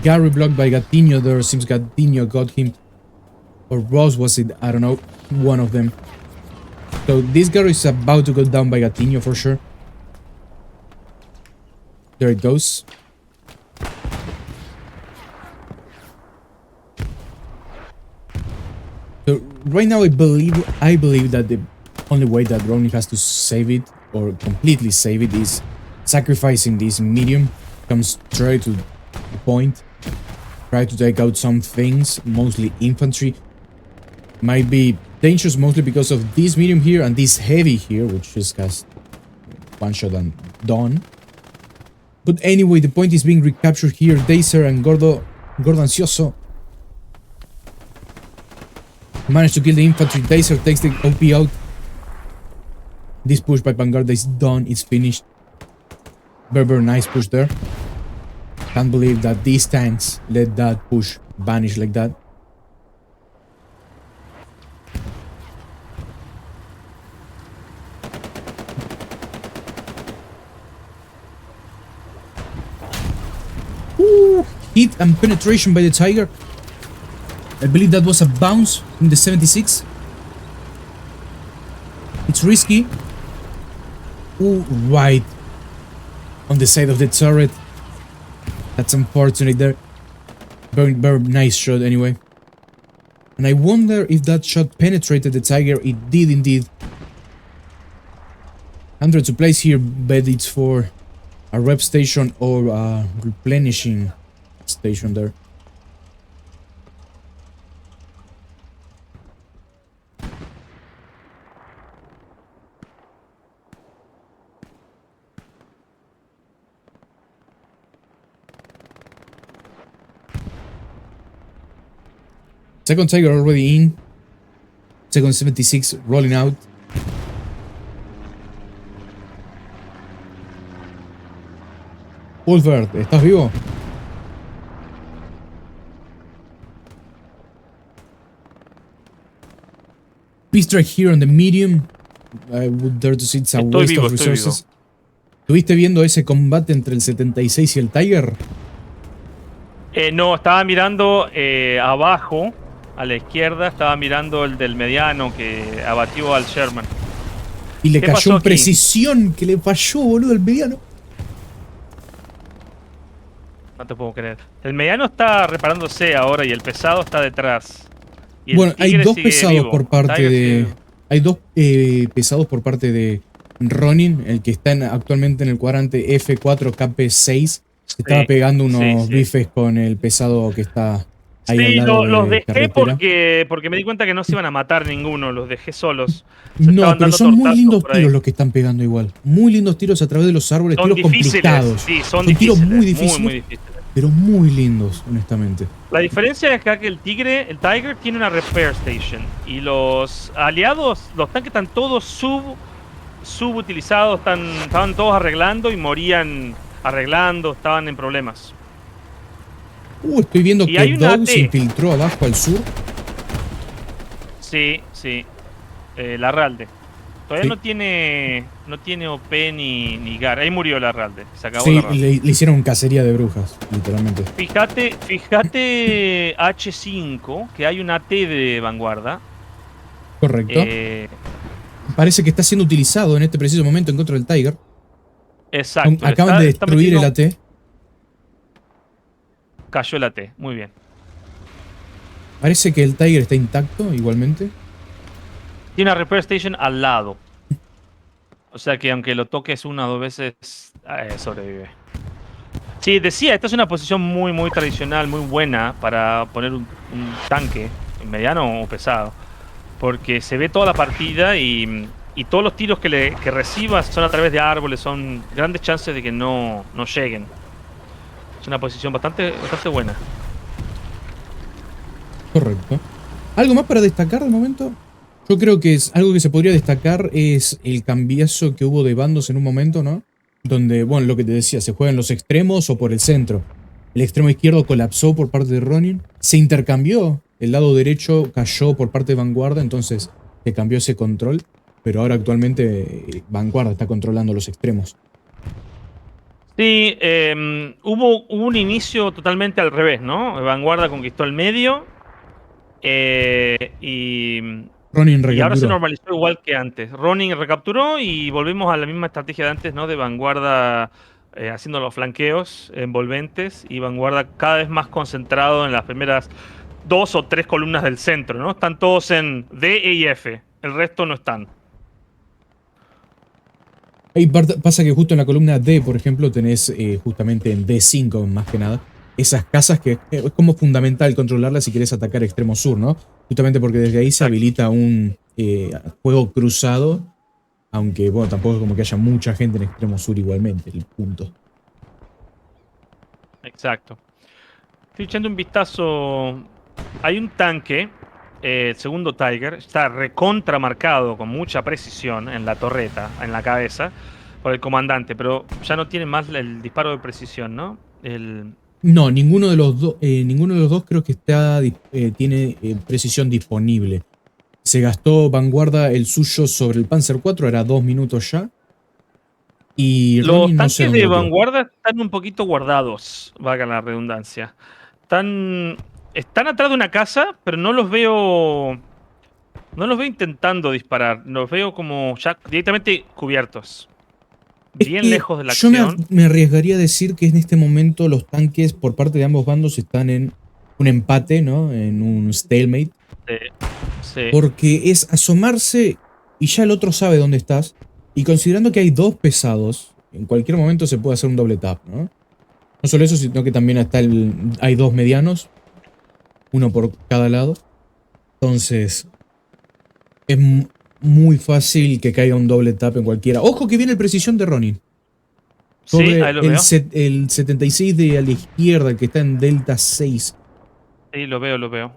[SPEAKER 1] Gary blocked by Gatinho there. Seems Gatinho got him. Or Ross was it? I don't know. One of them. So this Gary is about to go down by Gatinho for sure. There it goes. So right now I believe that the only way that Ronin has to save it or completely save it is sacrificing this medium. Comes straight to the point. Try to take out some things, mostly infantry. Might be dangerous mostly because of this medium here and this heavy here, which just has one shot and done. But anyway, the point is being recaptured here. Dacer and Gordo Ansioso managed to kill the infantry. Dacer takes the OP out. This push by Vanguarda is done. It's finished. Very nice push there. Can't believe that these tanks let that push vanish like that. Ooh, hit and penetration by the Tiger. I believe that was a bounce in the 76. It's risky. Ooh, right on the side of the turret. That's unfortunate there. Very nice shot anyway. And I wonder if that shot penetrated the Tiger. It did indeed. 100 supplies here, but it's for a rep station or a replenishing station there. Second Tiger already in. Second 76 rolling out. ULFBERHT, ¿estás vivo? Peace strike here on the medium. I would dare to say it's a waste of resources. ¿Estuviste viendo ese combate entre el 76 y el Tiger?
[SPEAKER 2] No, estaba mirando abajo, a la izquierda, estaba mirando el del mediano que abatió al Sherman.
[SPEAKER 1] Y le cayó en precisión, que le falló, boludo, el mediano.
[SPEAKER 2] No te puedo creer. El mediano está reparándose ahora y el pesado está detrás. Y
[SPEAKER 1] bueno, hay dos pesados por parte de... Hay dos pesados por parte de Ronin, el que está actualmente en el cuadrante F4 KP6. Se estaba pegando unos bifes con el pesado que está ahí al lado
[SPEAKER 2] los
[SPEAKER 1] de
[SPEAKER 2] dejé
[SPEAKER 1] carretera.
[SPEAKER 2] porque me di cuenta que no se iban a matar ninguno, los dejé solos.
[SPEAKER 1] No, pero son muy lindos tiros los que están pegando igual. Muy lindos tiros a través de los árboles,
[SPEAKER 2] son
[SPEAKER 1] tiros complicados.
[SPEAKER 2] Sí, son
[SPEAKER 1] tiros muy difíciles,
[SPEAKER 2] muy difíciles.
[SPEAKER 1] Pero muy lindos, honestamente.
[SPEAKER 2] La diferencia es acá que el Tiger tiene una repair station y los aliados, los tanques están todos subutilizados, estaban todos arreglando y morían arreglando, estaban en problemas.
[SPEAKER 1] Estoy viendo
[SPEAKER 2] y
[SPEAKER 1] que Dog se infiltró abajo al sur.
[SPEAKER 2] Sí, la Ralde. Todavía no tiene OP ni GAR. Ahí murió la Ralde. Se acabó la Ralde.
[SPEAKER 1] Le hicieron cacería de brujas, literalmente.
[SPEAKER 2] Fíjate H5, que hay un AT de Vanguarda.
[SPEAKER 1] Correcto. Parece que está siendo utilizado en este preciso momento en contra del Tiger.
[SPEAKER 2] Exacto.
[SPEAKER 1] Acaban de destruir el AT.
[SPEAKER 2] Cayó el AT, muy bien.
[SPEAKER 1] Parece que el Tiger está intacto igualmente.
[SPEAKER 2] Tiene una repair station al lado. O sea que aunque lo toques una o dos veces, sobrevive. Sí, decía, esta es una posición muy tradicional, muy buena para poner un tanque, mediano o pesado. Porque se ve toda la partida y todos los tiros que recibas son a través de árboles, son grandes chances de que no lleguen. Es una posición bastante buena.
[SPEAKER 1] Correcto. ¿Algo más para destacar de momento? Yo creo que es algo que se podría destacar es el cambiazo que hubo de bandos en un momento, ¿no? Donde, bueno, lo que te decía, se juegan los extremos o por el centro. El extremo izquierdo colapsó por parte de Ronin. Se intercambió. El lado derecho cayó por parte de Vanguarda, entonces se cambió ese control. Pero ahora actualmente Vanguarda está controlando los extremos.
[SPEAKER 2] Sí, hubo un inicio totalmente al revés, ¿no? Vanguarda conquistó el medio
[SPEAKER 1] Ronin
[SPEAKER 2] y ahora se
[SPEAKER 1] recapturó.
[SPEAKER 2] normalizó igual que antes. Ronin recapturó y volvimos a la misma estrategia de antes, ¿no? De Vanguarda haciendo los flanqueos envolventes y Vanguarda cada vez más concentrado en las primeras 2 o 3 columnas del centro, ¿no? Están todos en D, E y F. El resto no están.
[SPEAKER 1] Ahí pasa que justo en la columna D, por ejemplo, tenés justamente en D5 más que nada, esas casas que es como fundamental controlarlas si querés atacar extremo sur, ¿no? Justamente porque desde ahí se
[SPEAKER 2] Exacto.
[SPEAKER 1] habilita un juego cruzado, aunque bueno, tampoco es como que haya mucha gente en extremo sur igualmente, el punto.
[SPEAKER 2] Exacto. Estoy echando un vistazo. Hay un tanque, el segundo Tiger, está recontramarcado con mucha precisión en la torreta, en la cabeza, por el comandante, pero ya no tiene más el disparo de precisión, ¿no?
[SPEAKER 1] No, ninguno de los dos creo que tiene precisión disponible. Se gastó Vanguarda el suyo sobre el Panzer IV, era 2 minutos ya. Y
[SPEAKER 2] Los
[SPEAKER 1] Ronin no sé
[SPEAKER 2] tanques
[SPEAKER 1] dónde
[SPEAKER 2] de
[SPEAKER 1] lo tiró.
[SPEAKER 2] Vanguarda están un poquito guardados, valga la redundancia. Están atrás de una casa, pero no los veo. No los veo intentando disparar. Los veo como ya directamente cubiertos.
[SPEAKER 1] Es
[SPEAKER 2] Bien
[SPEAKER 1] que
[SPEAKER 2] lejos de la
[SPEAKER 1] yo
[SPEAKER 2] acción.
[SPEAKER 1] me arriesgaría a decir que en este momento los tanques por parte de ambos bandos están en un empate, ¿no? En un stalemate.
[SPEAKER 2] Sí, sí.
[SPEAKER 1] Porque es asomarse y ya el otro sabe dónde estás. Y considerando que hay dos pesados, en cualquier momento se puede hacer un doble tap, ¿no? No solo eso, sino que también hay dos medianos, uno por cada lado. Entonces, es muy fácil que caiga un doble tap en cualquiera. Ojo que viene el precisión de Ronin.
[SPEAKER 2] Sí,
[SPEAKER 1] Sobre
[SPEAKER 2] ahí lo veo.
[SPEAKER 1] el 76 de a la izquierda, el que está en Delta 6.
[SPEAKER 2] Sí, lo veo, lo veo.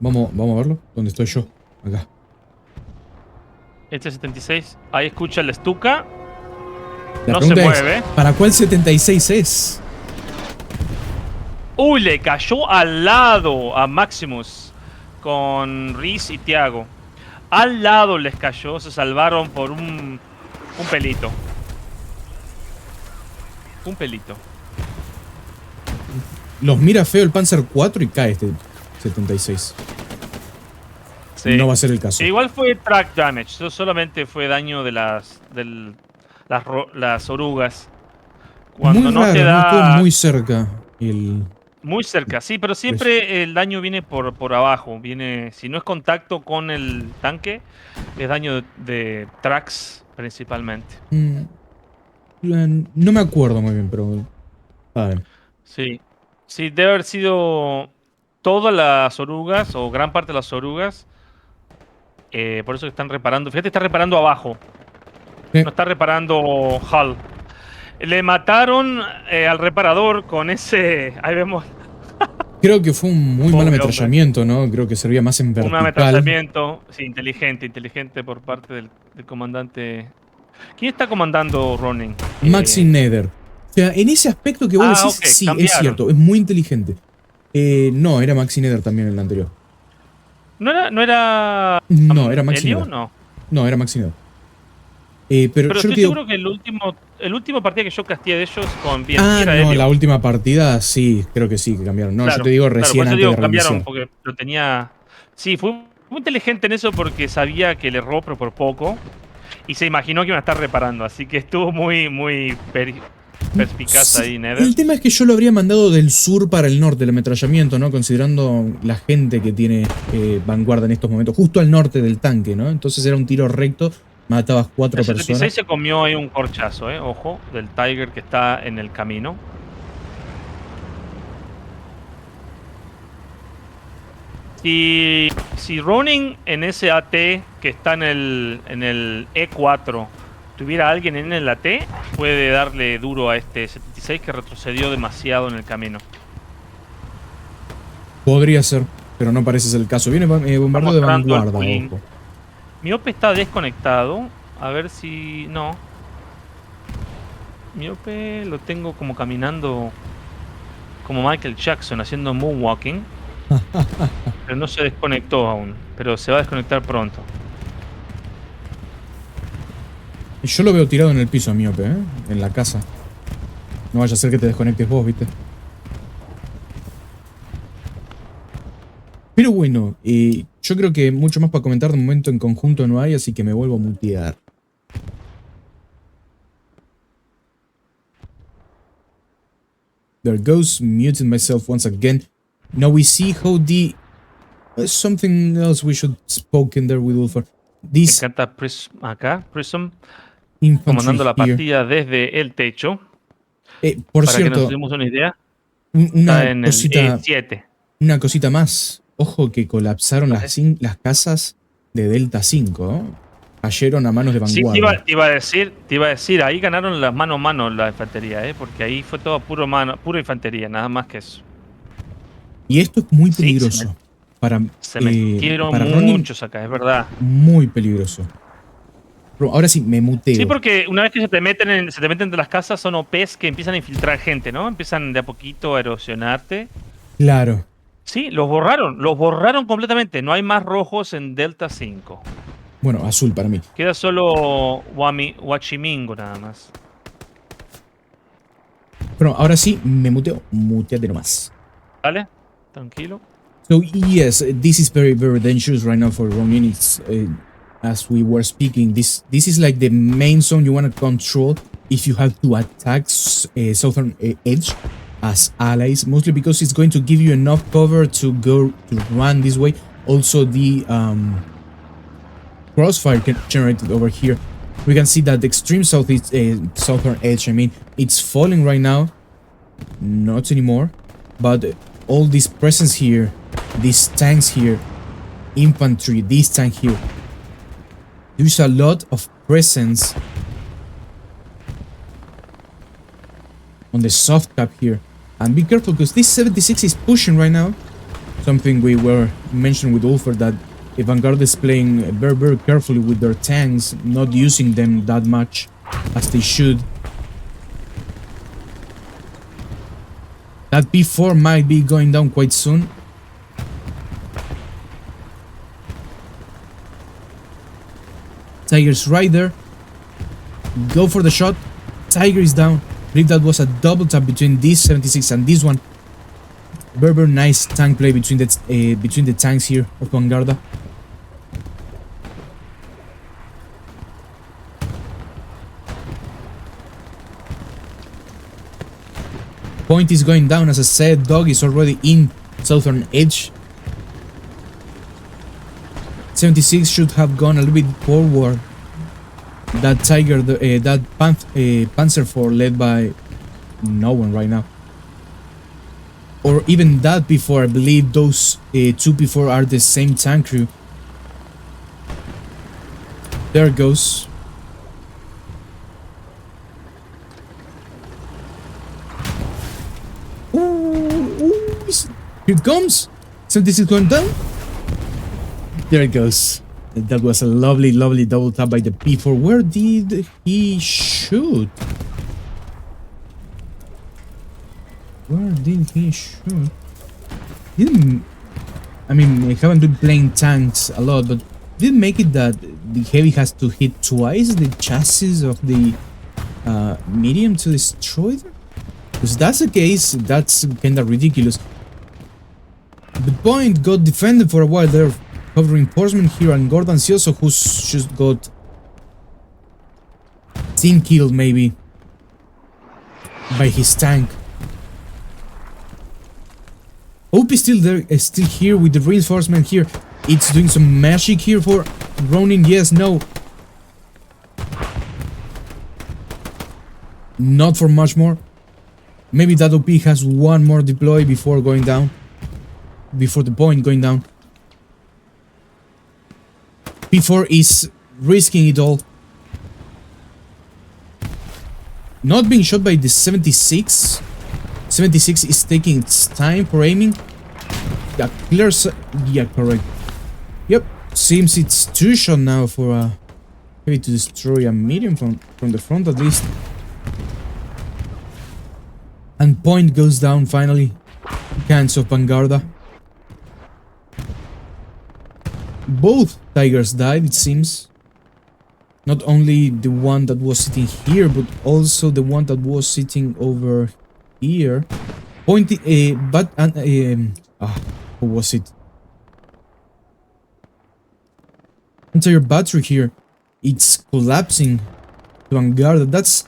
[SPEAKER 1] Vamos a verlo. ¿Dónde estoy yo? Acá.
[SPEAKER 2] Este 76. Ahí escucha el Stuka.
[SPEAKER 1] La
[SPEAKER 2] No se
[SPEAKER 1] pregunta es,
[SPEAKER 2] mueve.
[SPEAKER 1] ¿para cuál 76 es?
[SPEAKER 2] Uy, le cayó al lado a Maximus. Con Riz y Thiago. Al lado les cayó. Se salvaron por un pelito. Un pelito.
[SPEAKER 1] Los mira feo el Panzer 4 y cae este 76.
[SPEAKER 2] Sí.
[SPEAKER 1] No va a ser el caso.
[SPEAKER 2] Igual fue track damage. Solamente fue daño de las orugas.
[SPEAKER 1] Muy
[SPEAKER 2] Cuando no te
[SPEAKER 1] raro, ¿no? Estuvo
[SPEAKER 2] da.
[SPEAKER 1] muy cerca el...
[SPEAKER 2] Muy cerca, sí, pero siempre el daño viene por abajo. Si no es contacto con el tanque, es daño de tracks principalmente.
[SPEAKER 1] No me acuerdo muy bien, pero... A ver.
[SPEAKER 2] Sí, sí, debe haber sido todas las orugas o gran parte de las orugas. Por eso que están reparando. Fíjate, está reparando abajo. No está reparando hull. Le mataron al reparador con ese. Ahí vemos.
[SPEAKER 1] Creo que fue un muy mal
[SPEAKER 2] Pobre hombre.
[SPEAKER 1] ametrallamiento, ¿no? Creo que servía más en
[SPEAKER 2] Un
[SPEAKER 1] vertical.
[SPEAKER 2] ametrallamiento, sí, inteligente por parte del comandante. ¿Quién está comandando Ronin?
[SPEAKER 1] Maxi Nether. O sea, en ese aspecto que vos decís,
[SPEAKER 2] Ok,
[SPEAKER 1] sí, es
[SPEAKER 2] cambiaron.
[SPEAKER 1] cierto, es muy inteligente. No, era Maxi Nether también en el anterior.
[SPEAKER 2] ¿No era
[SPEAKER 1] No, era Maxi
[SPEAKER 2] Helio?
[SPEAKER 1] Nether.
[SPEAKER 2] No.
[SPEAKER 1] No, era Maxi Nether. Pero
[SPEAKER 2] Pero
[SPEAKER 1] yo lo
[SPEAKER 2] estoy
[SPEAKER 1] que digo...
[SPEAKER 2] seguro que el último partido que yo casteé de ellos con BNT era
[SPEAKER 1] no,
[SPEAKER 2] Helio.
[SPEAKER 1] la última partida sí, creo que sí, que cambiaron. No,
[SPEAKER 2] Claro,
[SPEAKER 1] yo te digo
[SPEAKER 2] claro, por
[SPEAKER 1] recién
[SPEAKER 2] eso
[SPEAKER 1] antes
[SPEAKER 2] digo,
[SPEAKER 1] de
[SPEAKER 2] cambiaron,
[SPEAKER 1] reiniciar.
[SPEAKER 2] porque lo tenía. Sí, fue muy inteligente en eso porque sabía que le erró, pero por poco. Y se imaginó que iban a estar reparando. Así que estuvo muy perspicaz
[SPEAKER 1] Sí,
[SPEAKER 2] ahí, Nether.
[SPEAKER 1] el tema es que yo lo habría mandado del sur para el norte, el ametrallamiento, ¿no? Considerando la gente que tiene Vanguarda en estos momentos, justo al norte del tanque, ¿no? Entonces era un tiro recto, matabas 4
[SPEAKER 2] El 76
[SPEAKER 1] personas.
[SPEAKER 2] se comió ahí un corchazo, ojo, del Tiger que está en el camino. Si Ronin en ese AT que está en el E4 tuviera alguien en el AT, puede darle duro a este 76 que retrocedió demasiado en el camino.
[SPEAKER 1] Podría ser. pero no parece ser el caso. Viene bombardeo de
[SPEAKER 2] mostrando el
[SPEAKER 1] Vanguarda,
[SPEAKER 2] pulling.
[SPEAKER 1] ojo.
[SPEAKER 2] Miope está desconectado. A ver si... No. Miope lo tengo como caminando como Michael Jackson, haciendo moonwalking. Pero no se desconectó aún. Pero se va a desconectar pronto.
[SPEAKER 1] Yo lo veo tirado en el piso, Miope, ¿eh? En la casa. No vaya a ser que te desconectes vos, ¿viste? Pero bueno, yo creo que mucho más para comentar de momento en conjunto no hay, así que me vuelvo a mutear. There goes, muting myself once again. Now we see how the... something else we should spoke in there with Ulfar.
[SPEAKER 2] Me
[SPEAKER 1] This
[SPEAKER 2] encanta acá, Prism,
[SPEAKER 1] infantry
[SPEAKER 2] comandando la
[SPEAKER 1] here.
[SPEAKER 2] partida desde el techo.
[SPEAKER 1] Por
[SPEAKER 2] Para que nos
[SPEAKER 1] cierto,
[SPEAKER 2] demos una idea,
[SPEAKER 1] una
[SPEAKER 2] está en el
[SPEAKER 1] cosita,
[SPEAKER 2] E7.
[SPEAKER 1] una cosita más. Ojo que colapsaron
[SPEAKER 2] Vale.
[SPEAKER 1] las casas de Delta 5, ¿eh? Cayeron a manos de
[SPEAKER 2] Sí,
[SPEAKER 1] Vanguarda.
[SPEAKER 2] te iba a decir, ahí ganaron las mano a mano la infantería, porque ahí fue todo pura infantería, nada más que eso.
[SPEAKER 1] Y esto es muy
[SPEAKER 2] Sí,
[SPEAKER 1] peligroso.
[SPEAKER 2] se metieron
[SPEAKER 1] para Ronin,
[SPEAKER 2] muchos acá, es verdad.
[SPEAKER 1] muy peligroso. Pero ahora sí, me muteo.
[SPEAKER 2] Sí, porque una vez que se te meten entre las casas, son OPs que empiezan a infiltrar gente, ¿no? Empiezan de a poquito a erosionarte.
[SPEAKER 1] Claro.
[SPEAKER 2] Sí, los borraron completamente. No hay más rojos en Delta 5.
[SPEAKER 1] Bueno, azul para mí.
[SPEAKER 2] Queda solo Huachimingo nada más.
[SPEAKER 1] Pero ahora sí, me muteo. Muteate nomás.
[SPEAKER 2] ¿Vale? Tranquilo.
[SPEAKER 1] So yes, this is very, very dangerous right now for Ronin. It's, as we were speaking, this is like the main zone you want to control if you have to attack southern edge as allies, mostly because it's going to give you enough cover to run this way. Also, the crossfire generated over here. We can see that the extreme southeast southern edge, I mean, it's falling right now. Not anymore, but all this presence here, these tanks here, infantry, this tank here. There's a lot of presence on the soft cap here. And be careful, because this 76 is pushing right now. Something we were mentioning with Ulfer, that Vanguard is playing very, very carefully with their tanks, not using them that much as they should. That P4 might be going down quite soon. Tiger's right there. Go for the shot. Tiger is down. I believe that was a double tap between this 76 and this one. Very, very nice tank play between the tanks here of Vanguarda. Point is going down, as I said. Dog is already in southern edge. 76 should have gone a little bit forward. That Tiger, that Panzer IV led by no one right now. Or even that before, I believe those two before are the same tank crew. There it goes. Here it comes. 76 going down. There it goes. That was a lovely, lovely double tap by the P4. Where did he shoot? Where did he shoot? Didn't... I mean, I haven't been playing tanks a lot, but didn't make it that the heavy has to hit twice the chassis of the medium to destroy them? Because that's the case, that's kinda ridiculous. The point got defended for a while there, of reinforcement here, and Gordon Cioso, who's just got team killed maybe by his tank. Hope is still there, still here with the reinforcement here. It's doing some magic here for Ronin. Yes, no. Not for much more. Maybe that OP has one more deploy before going down. Before the point going down. P4 is risking it all. Not being shot by the 76. 76 is taking its time for aiming. Yeah, yeah, correct. Yep, seems it's too short now for heavy to destroy a medium from the front at least. And point goes down finally. Hands of Vanguarda. Both tigers died, it seems. Not only the one that was sitting here, but also the one that was sitting over here. Pointing, who was it? Entire battery here, it's collapsing to Vanguard. That's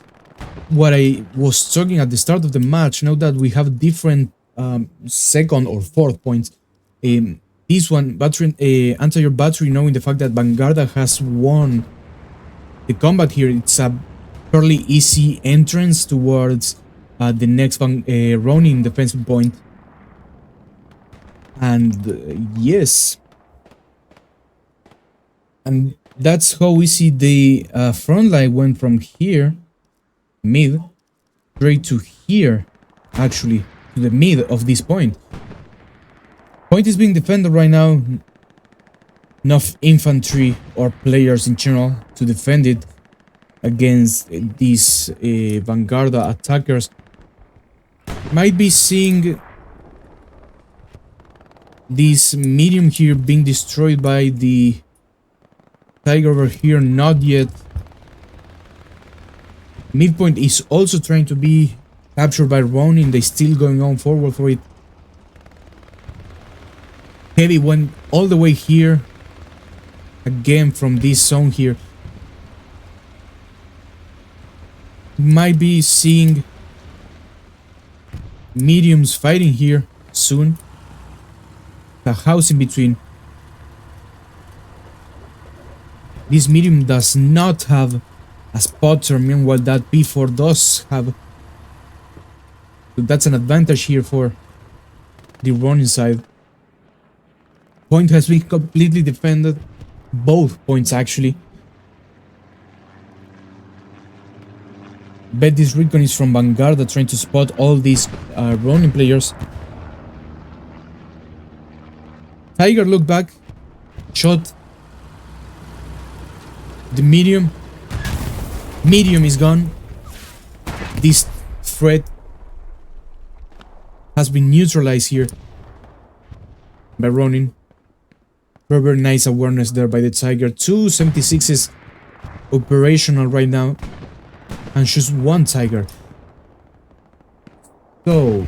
[SPEAKER 1] what I was talking at the start of the match. Now that we have different second or fourth points. This one, battery, entire battery, knowing the fact that Vanguarda has won the combat here, it's a fairly easy entrance towards the next Ronin defensive point. And yes, and that's how we see the front line went from here, mid, straight to here, actually, to the mid of this point. Point is being defended right now. Enough infantry or players in general to defend it against these Vanguarda attackers. Might be seeing this medium here being destroyed by the tiger over here. Not yet. Midpoint is also trying to be captured by Ronin. They still going on forward for it. Heavy went all the way here. Again from this zone here. Might be seeing mediums fighting here soon. The house in between. This medium does not have a spotter, meanwhile that P4 does have. So that's an advantage here for the Ronin side. Point has been completely defended. Both points actually. Bet this recon is from Vanguard trying to spot all these Ronin players. Tiger looked back, shot the medium. Medium is gone. This threat has been neutralized here by Ronin. Very nice awareness there by the Tiger. 2 76s operational right now. And just one Tiger. So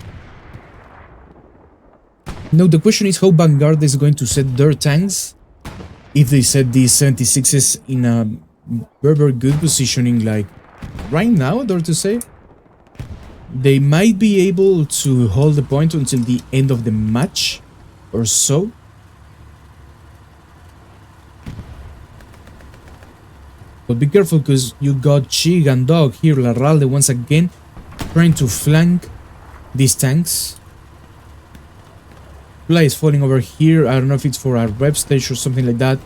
[SPEAKER 1] now the question is how Vanguard is going to set their tanks. If they set these 76s in a very good positioning, like right now, dare to say, they might be able to hold the point until the end of the match or so. But be careful because you got Chig and Dog here, Larralde once again trying to flank these tanks. Fly is falling over here. I don't know if it's for a rep stage or something like that,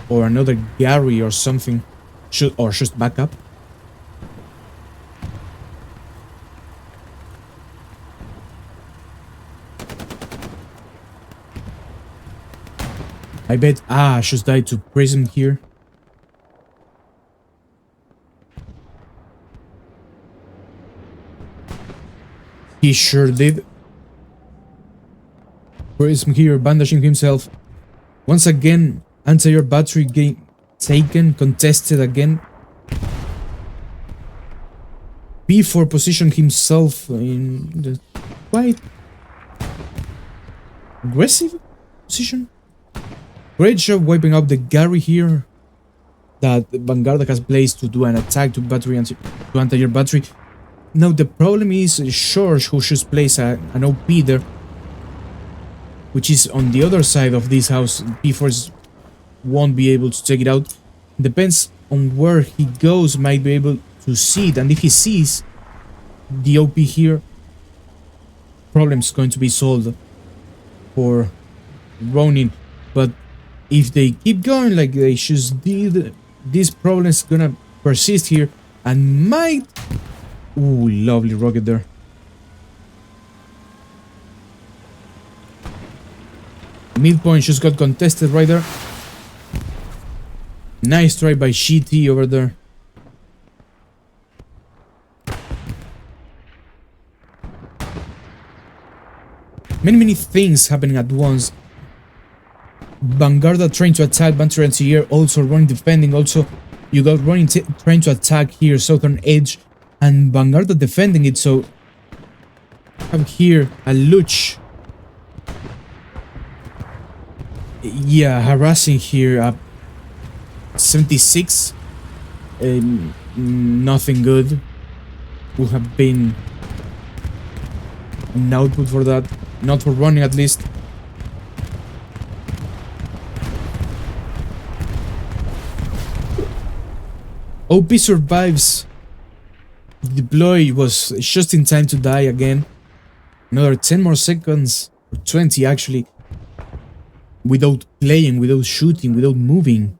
[SPEAKER 1] or another Gary or something, or just backup. I bet just died to Prism here. He sure did. Prism here bandaging himself. Once again, anti-air battery game taken, contested again. P4 positioned himself in the quite aggressive position. Great job wiping out the Gary here that Vanguard has placed to do an attack to battery to anti-air battery. Now the problem is George, who should place an OP there, which is on the other side of this house. P4 won't be able to take it out. Depends on where he goes, might be able to see it, and if he sees the OP here, problem's going to be solved for Ronin. But if they keep going like they just did, this problem's gonna persist here and might... Ooh, lovely rocket there. Midpoint just got contested right there. Nice try by GT over there. Many things happening at once. Vanguarda trying to attack Vanguard here, also Ronin defending, also you got Ronin trying to attack here southern edge and Vanguarda defending it, so have here a Luch. Yeah, harassing here up 76. Nothing good. Would have been an output for that. Not for running at least. OP survives. The deploy was just in time to die again. Another 10 more seconds, or 20 actually, without playing, without shooting, without moving.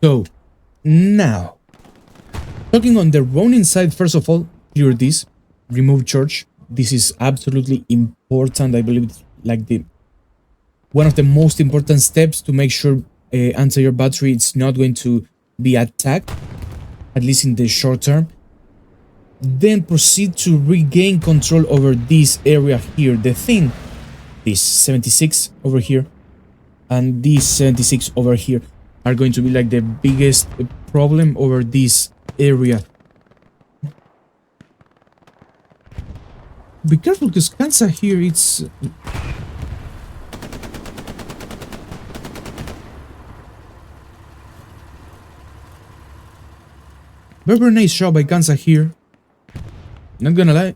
[SPEAKER 1] So, now, talking on the Ronin side, first of all, clear this, remove charge. This is absolutely important. I believe it's like one of the most important steps to make sure anti-air battery is not going to be attacked, at least in the short term. Then proceed to regain control over this area here. The thing, this 76 over here and this 76 over here are going to be like the biggest problem over this area. Be careful because Kansas here, it's... Very nice shot by Kansas here. Not gonna lie,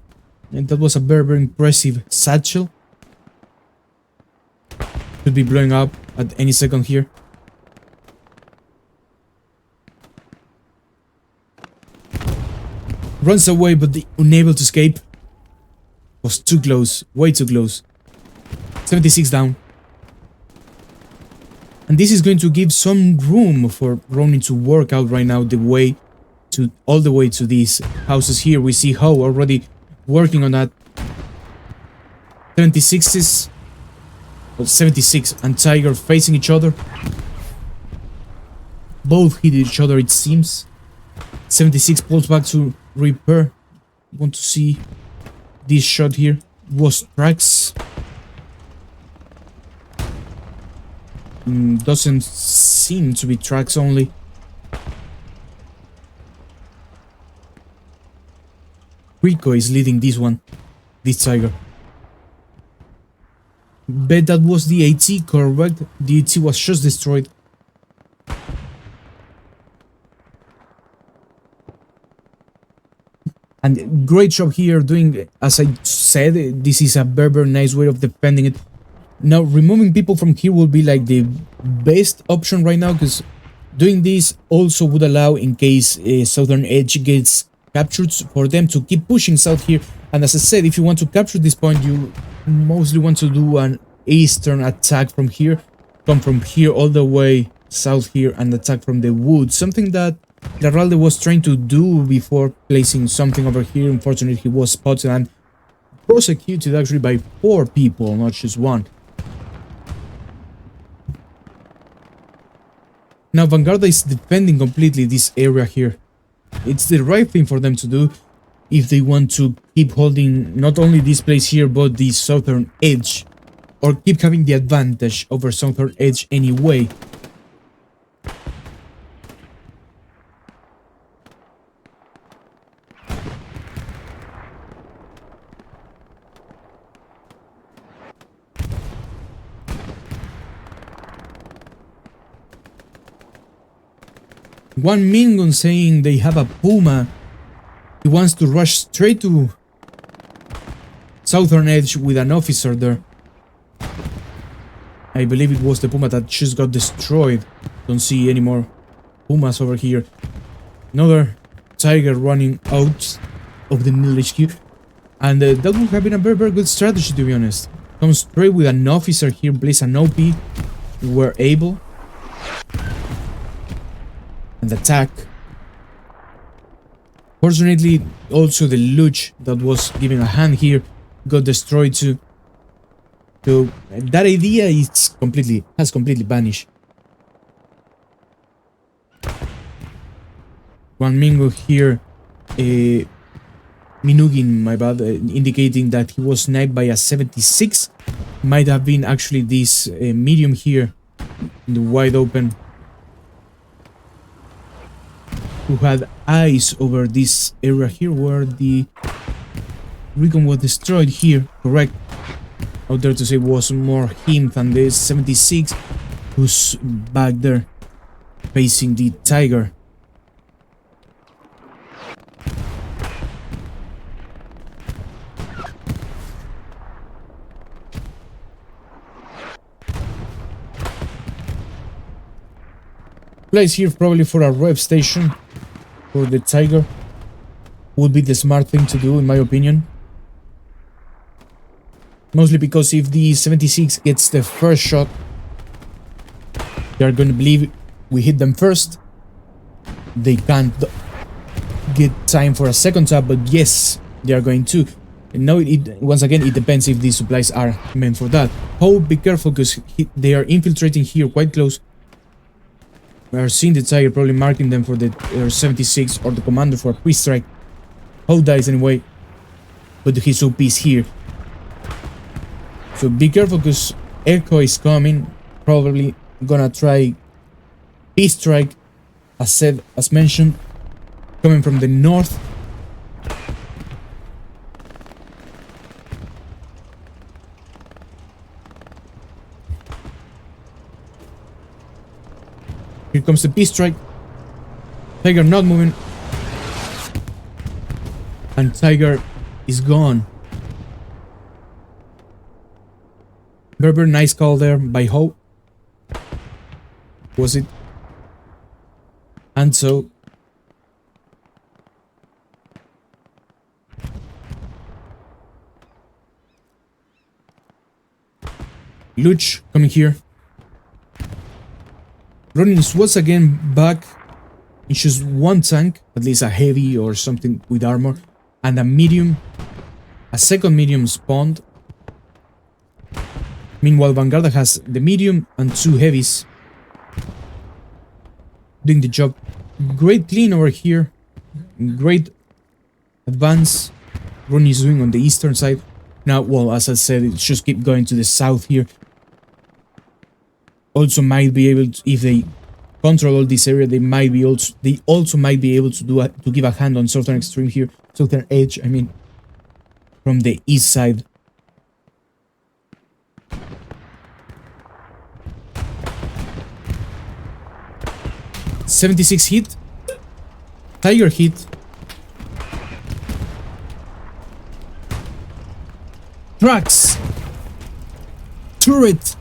[SPEAKER 1] that was a very impressive satchel. Could be blowing up at any second here. Runs away but unable to escape. Was too close, way too close. 76 down. And this is going to give some room for Ronin to work out right now the way to all the way to these houses here. We see Ho already working on that. 76 and Tiger facing each other. Both hit each other, it seems. 76 pulls back to repair. Want to see this shot here. Was tracks. Doesn't seem to be tracks only. Rico is leading this one. This Tiger. Bet that was the AT, correct? The AT was just destroyed. And great job here doing, as I said, this is a very nice way of defending it. Now, removing people from here will be like the best option right now, because doing this also would allow, in case southern edge gets captured, for them to keep pushing south here. And as I said, if you want to capture this point, you mostly want to do an eastern attack from here. Come from here all the way south here and attack from the woods. Something that Larralde was trying to do before placing something over here. Unfortunately, he was spotted and prosecuted actually by 4 people, not just 1. Now Vanguarda is defending completely this area here. It's the right thing for them to do if they want to keep holding not only this place here but the southern edge, or keep having the advantage over southern edge anyway. One Mingon saying they have a Puma. He wants to rush straight to southern edge with an officer there. I believe it was the Puma that just got destroyed. Don't see any more Pumas over here. Another Tiger running out of the middle HQ. And that would have been a very good strategy, to be honest. Come straight with an officer here, place an OP. We're able. And attack Fortunately, also the luge that was giving a hand here got destroyed too. So that idea has completely vanished. Juan Mingo here, Minugin, my bad, indicating that he was sniped by a 76. Might have been actually this medium here in the wide open, who had eyes over this area here where the recon was destroyed here. Correct. Out there to say was more him than the 76 who's back there facing the tiger. Place here probably for a rev station for the tiger would be the smart thing to do, in my opinion. Mostly because if the 76 gets the first shot, they are going to believe we hit them first. They can't get time for a second tap, but yes, they are going to. And now, once again, it depends if these supplies are meant for that. Oh, be careful, because they are infiltrating here quite close. We are seeing the tiger probably marking them for the 76 or the commander for a quick strike. How dies anyway, but his OP is here. So be careful, because Echo is coming. Probably gonna try P-strike, as mentioned, coming from the north. Here comes the P-strike. Tiger not moving. And Tiger is gone. Very nice call there by Ho. Was it? And so Luch coming here. Ronin is once again back. It's just one tank, at least a heavy or something with armor, and a medium. A second medium spawned. Meanwhile, Vanguarda has the medium and two heavies. Doing the job. Great clean over here. Great advance. Ronin is doing on the eastern side. Now, well, as I said, it's just keep going to the south here. Also might be able to, if they control all this area, they also might be able to give a hand on southern extreme here, southern edge, I mean, from the east side. .76 hit, Tiger hit, tracks, turret.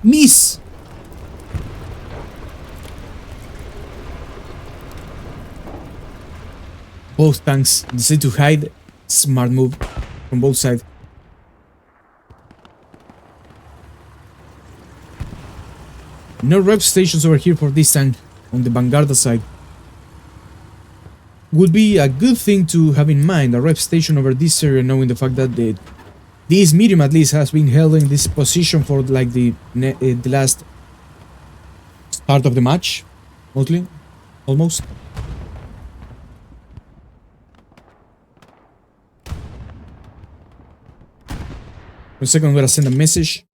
[SPEAKER 1] Miss! Both tanks decide to hide. Smart move from both sides. No rev stations over here for this tank on the Vanguarda side. Would be a good thing to have in mind, a rev station over this area, knowing the fact that this medium at least has been held in this position for like the last start of the match, mostly, almost. For a second, I'm gonna send a message.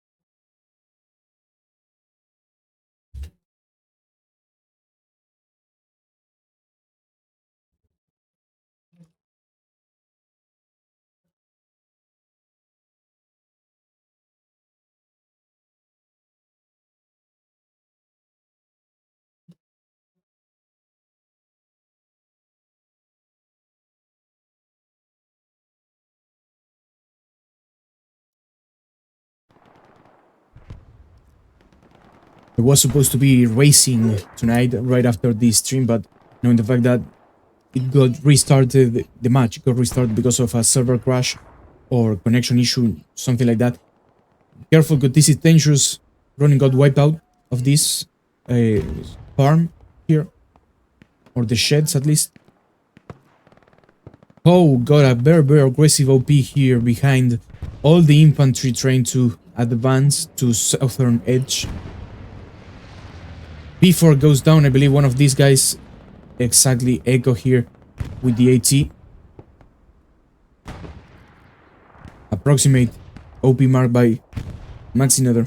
[SPEAKER 1] I was supposed to be racing tonight right after this stream, but knowing the fact that it got restarted, the match got restarted because of a server crash or connection issue, something like that. Careful, because this is dangerous. Ronin got wiped out of this. farm here, or the sheds at least. Oh, got a very aggressive OP here behind all the infantry trying to advance to southern edge. Before it goes down, I believe one of these guys, exactly Echo here with the AT. Approximate OP marked by Maxi Nether.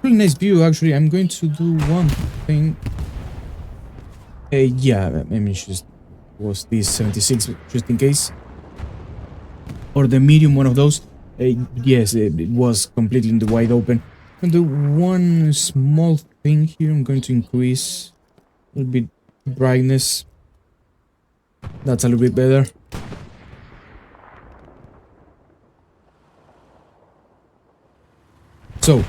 [SPEAKER 1] Pretty nice view, actually. I'm going to do one thing. Yeah, I mean, just was this 76 just in case, or the medium, one of those. Yes, it was completely in the wide open. I'm going to do one small thing here. I'm going to increase a little bit brightness. That's a little bit better. So,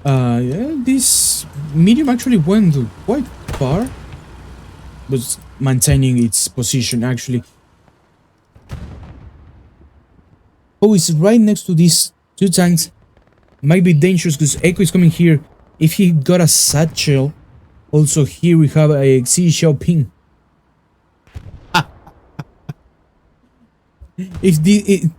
[SPEAKER 1] yeah, this medium actually went quite far, but maintaining its position actually. Oh, it's right next to these two tanks. Might be dangerous because Echo is coming here. If he got a satchel, also here we have a Xi Xiaoping. If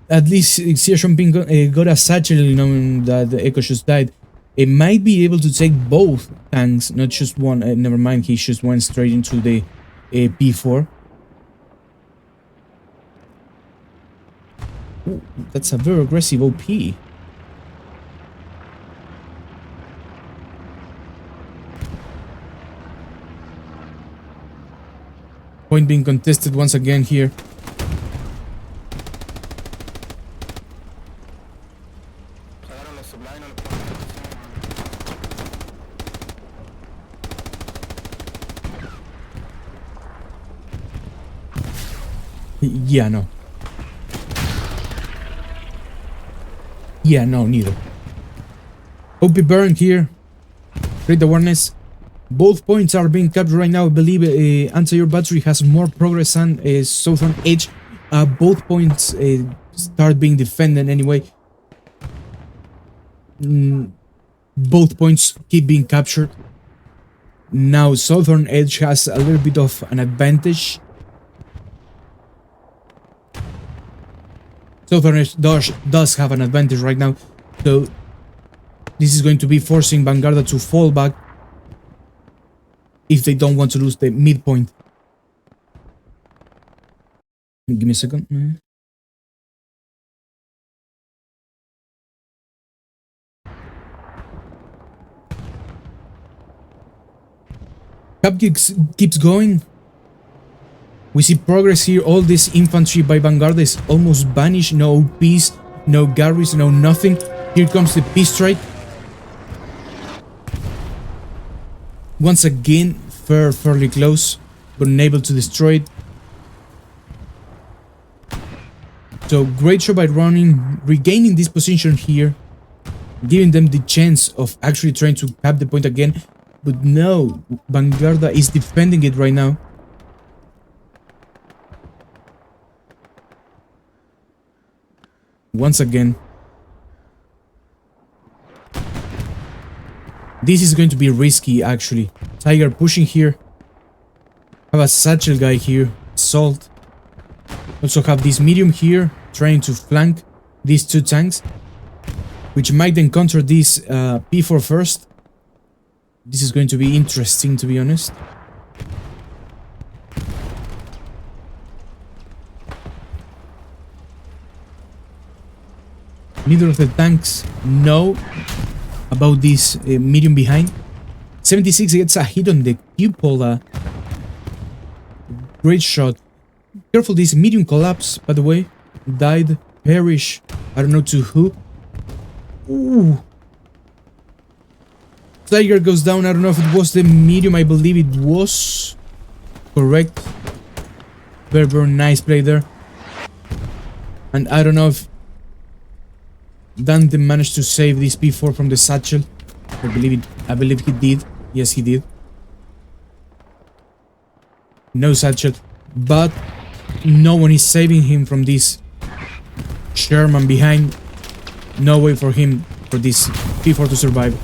[SPEAKER 1] at least Xi Xiaoping got a satchel, knowing that the Echo just died, it might be able to take both tanks, not just one. Never mind, he just went straight into the P4. Ooh, that's a very aggressive OP. Point being contested once again here. Yeah, no. Yeah, no, neither. OP burn here. Great awareness. Both points are being captured right now. I believe anti-air battery has more progress on southern edge. Both points start being defended anyway. Both points keep being captured. Now southern edge has a little bit of an advantage. Southern edge does have an advantage right now. So this is going to be forcing Vanguarda to fall back if they don't want to lose the midpoint. Give me a second. Cap keeps going. We see progress here. All this infantry by Vanguard is almost vanished. No OPs, no Garys, no nothing. Here comes the P-strike. Once again, fairly close, but unable to destroy it. So great shot by Ronin, regaining this position here, giving them the chance of actually trying to cap the point again. But no, Vanguarda is defending it right now. Once again. This is going to be risky actually. Tiger pushing here. Have a satchel guy here. Salt. Also have this medium here trying to flank these two tanks, which might then counter this P4 first. This is going to be interesting, to be honest. Neither of the tanks know about this medium behind. 76 gets a hit on the cupola. Great shot. Careful, this medium collapse, by the way. Died, perish. I don't know to who. Ooh. Tiger goes down. I don't know if it was the medium. I believe it was. Correct. Very, very nice play there. And I don't know if Dante managed to save this P4 from the satchel. I believe he did. Yes, he did. No satchel. But no one is saving him from this Sherman behind. No way for him, for this P4 to survive.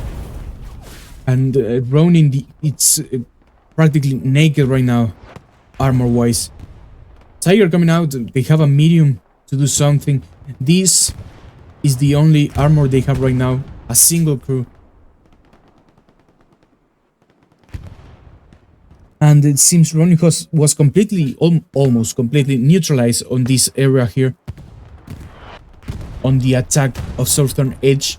[SPEAKER 1] And Ronin, it's practically naked right now, armor-wise. Tiger coming out, they have a medium to do something. This is the only armor they have right now, a single crew. And it seems Ronin was completely, almost completely neutralized on this area here. On the attack of Southern Edge.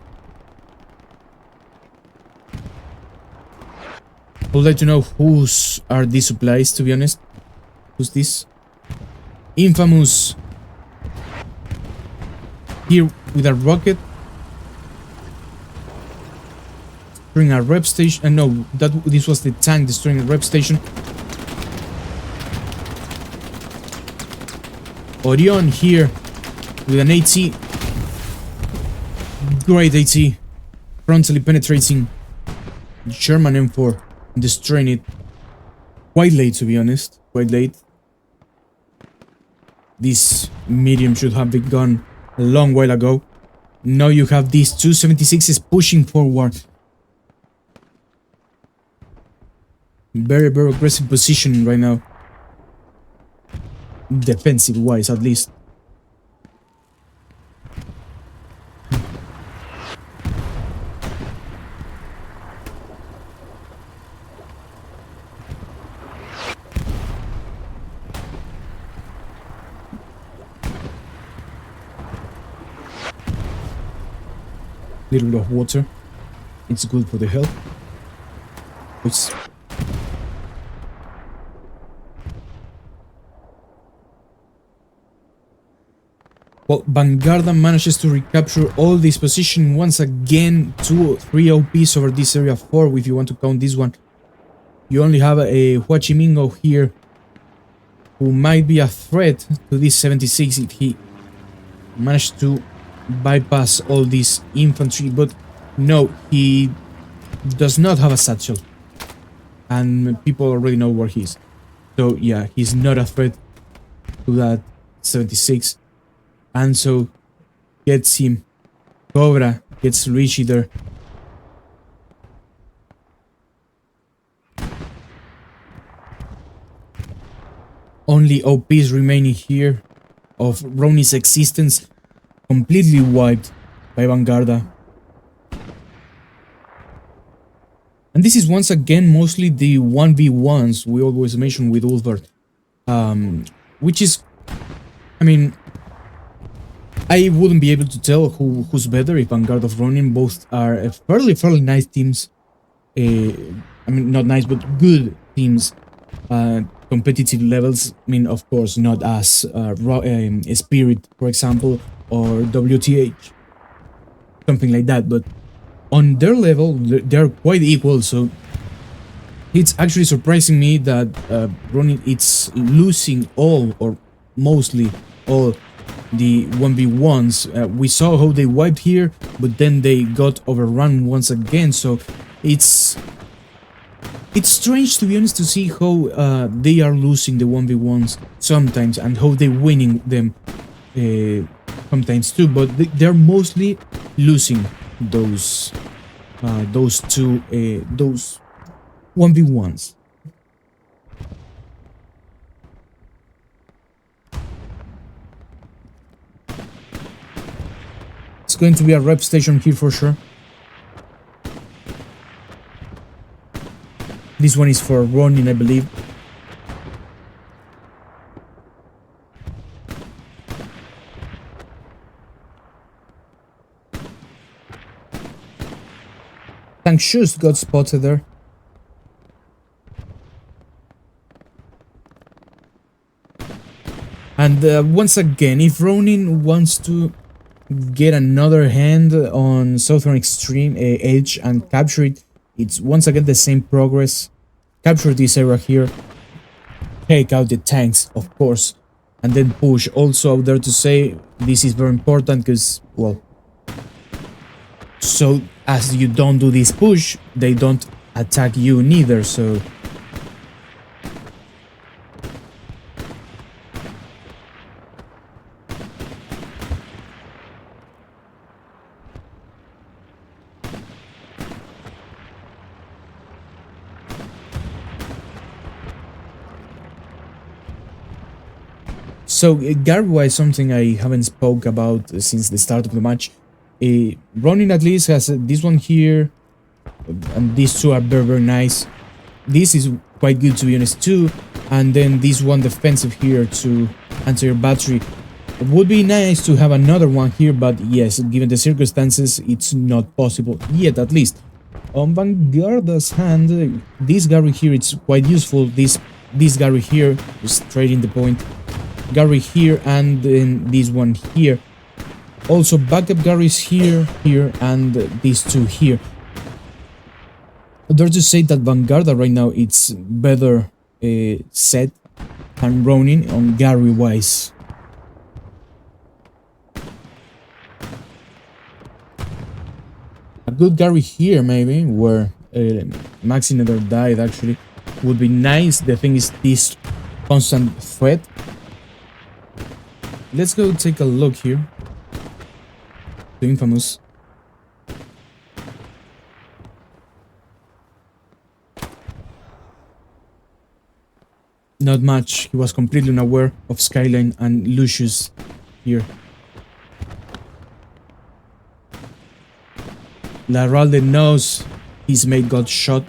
[SPEAKER 1] I would like to know whose are these supplies, to be honest. Who's this? Infamous. Here with a rocket. Destroying a rep station. No, this was the tank destroying a rep station. Orion here with an AT. Great AT. Frontally penetrating Sherman M4. Destroying it. Quite late, to be honest. Quite late. This medium should have been gone a long while ago. Now you have these 276s pushing forward. Very, very aggressive positioning right now. Defensive wise, at least. Little bit of water. It's good for the health. It's well, Vanguarda manages to recapture all this position once again. 2 or 3 OPs over this area. 4 if you want to count this one. You only have a Huachimingo here who might be a threat to this 76 if he managed to bypass all this infantry, but no, he does not have a satchel, and people already know where he is. So yeah, he's not a threat to that 76, and so gets him. Cobra gets Luigi there. Only OPs remaining here of Ronin's existence. Completely wiped by Vanguarda. And this is once again mostly the 1v1s we always mention with ULFBERHT. Which is, I mean, I wouldn't be able to tell who's better if Vanguard or Ronin. Both are fairly nice teams. I mean, not nice, but good teams. Competitive levels. I mean, of course, not as Spirit, for example, or WTH, something like that, but on their level they're quite equal. So it's actually surprising me that Ronin it's losing all or mostly all the 1v1s. We saw how they wiped here, but then they got overrun once again. So it's strange, to be honest, to see how they are losing the 1v1s sometimes and how they're winning them sometimes too, but they're mostly losing those 1v1s. It's going to be a rep station here for sure. This one is for Ronin, I believe. Tank Shoes got spotted there. And once again, if Ronin wants to get another hand on Southern Extreme Edge and capture it, it's once again the same progress. Capture this area here. take out the tanks, of course, and then push. Also out there to say this is very important because, well, so as you don't do this push, they don't attack you neither, so... So, guard-wise, something I haven't spoke about since the start of the match. Ronin at least has this one here, and these two are very, very nice. This is quite good, to be honest, too. And then this one defensive here to answer your battery. It would be nice to have another one here, but yes, given the circumstances, it's not possible yet, at least. On Vanguarda's hand, this Gary here, it's quite useful. This Gary here, straight in the point. Gary here, and then this one here. Also, backup Garys here, and these two here. Dare to say that Vanguarda right now it's better set than Ronin on Gary wise. A good Gary here maybe, where Maxi never died actually, would be nice. The thing is this constant threat. Let's go take a look here. The infamous. Not much. He was completely unaware of Skyline and Lucius here. Laralde knows his mate got shot.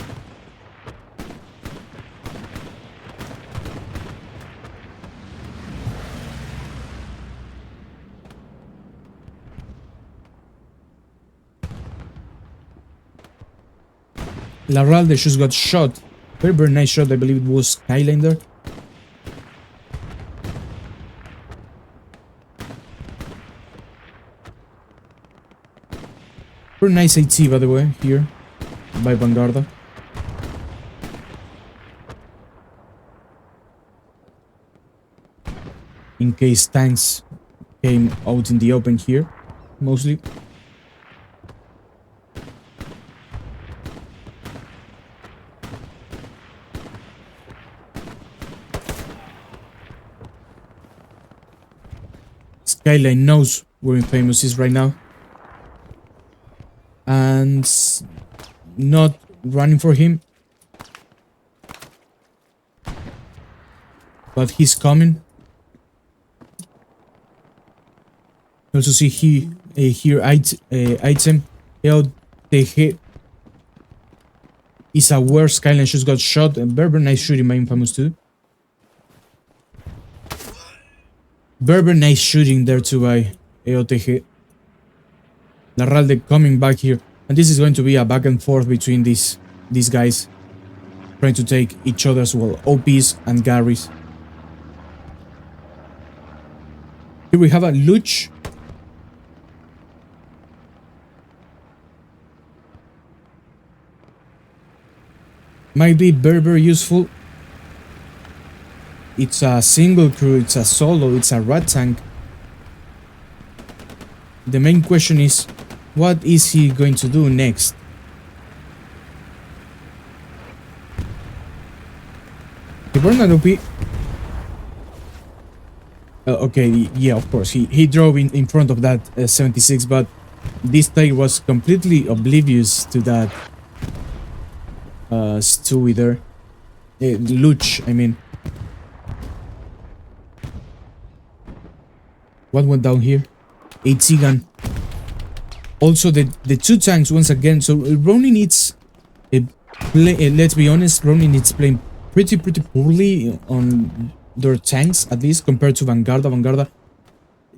[SPEAKER 1] Laralde just got shot. Very, very nice shot. I believe it was Skyline there. Very nice AT, by the way, here by Vanguarda. In case tanks came out in the open here, mostly. Skyline knows where Infamous is right now. And not running for him. But he's coming. You also see here item LTG is aware Skyline just got shot, and very nice shooting by Infamous too. Very nice shooting there too by EOTG. Larralde coming back here, and this is going to be a back and forth between these guys, trying to take each other's, well, OPs and Garys. Here we have a Luch. Might be very useful. It's a single crew, it's a solo, it's a rat tank. The main question is, what is he going to do next? The Bernard OP. Okay, yeah, of course, he drove in front of that 76, but this tank was completely oblivious to that Stewie there. Luch, I mean. What went down here? AT gun. Also, the two tanks once again. So Ronin needs, let's be honest, Ronin needs playing pretty poorly on their tanks, at least compared to Vanguarda. Vanguarda,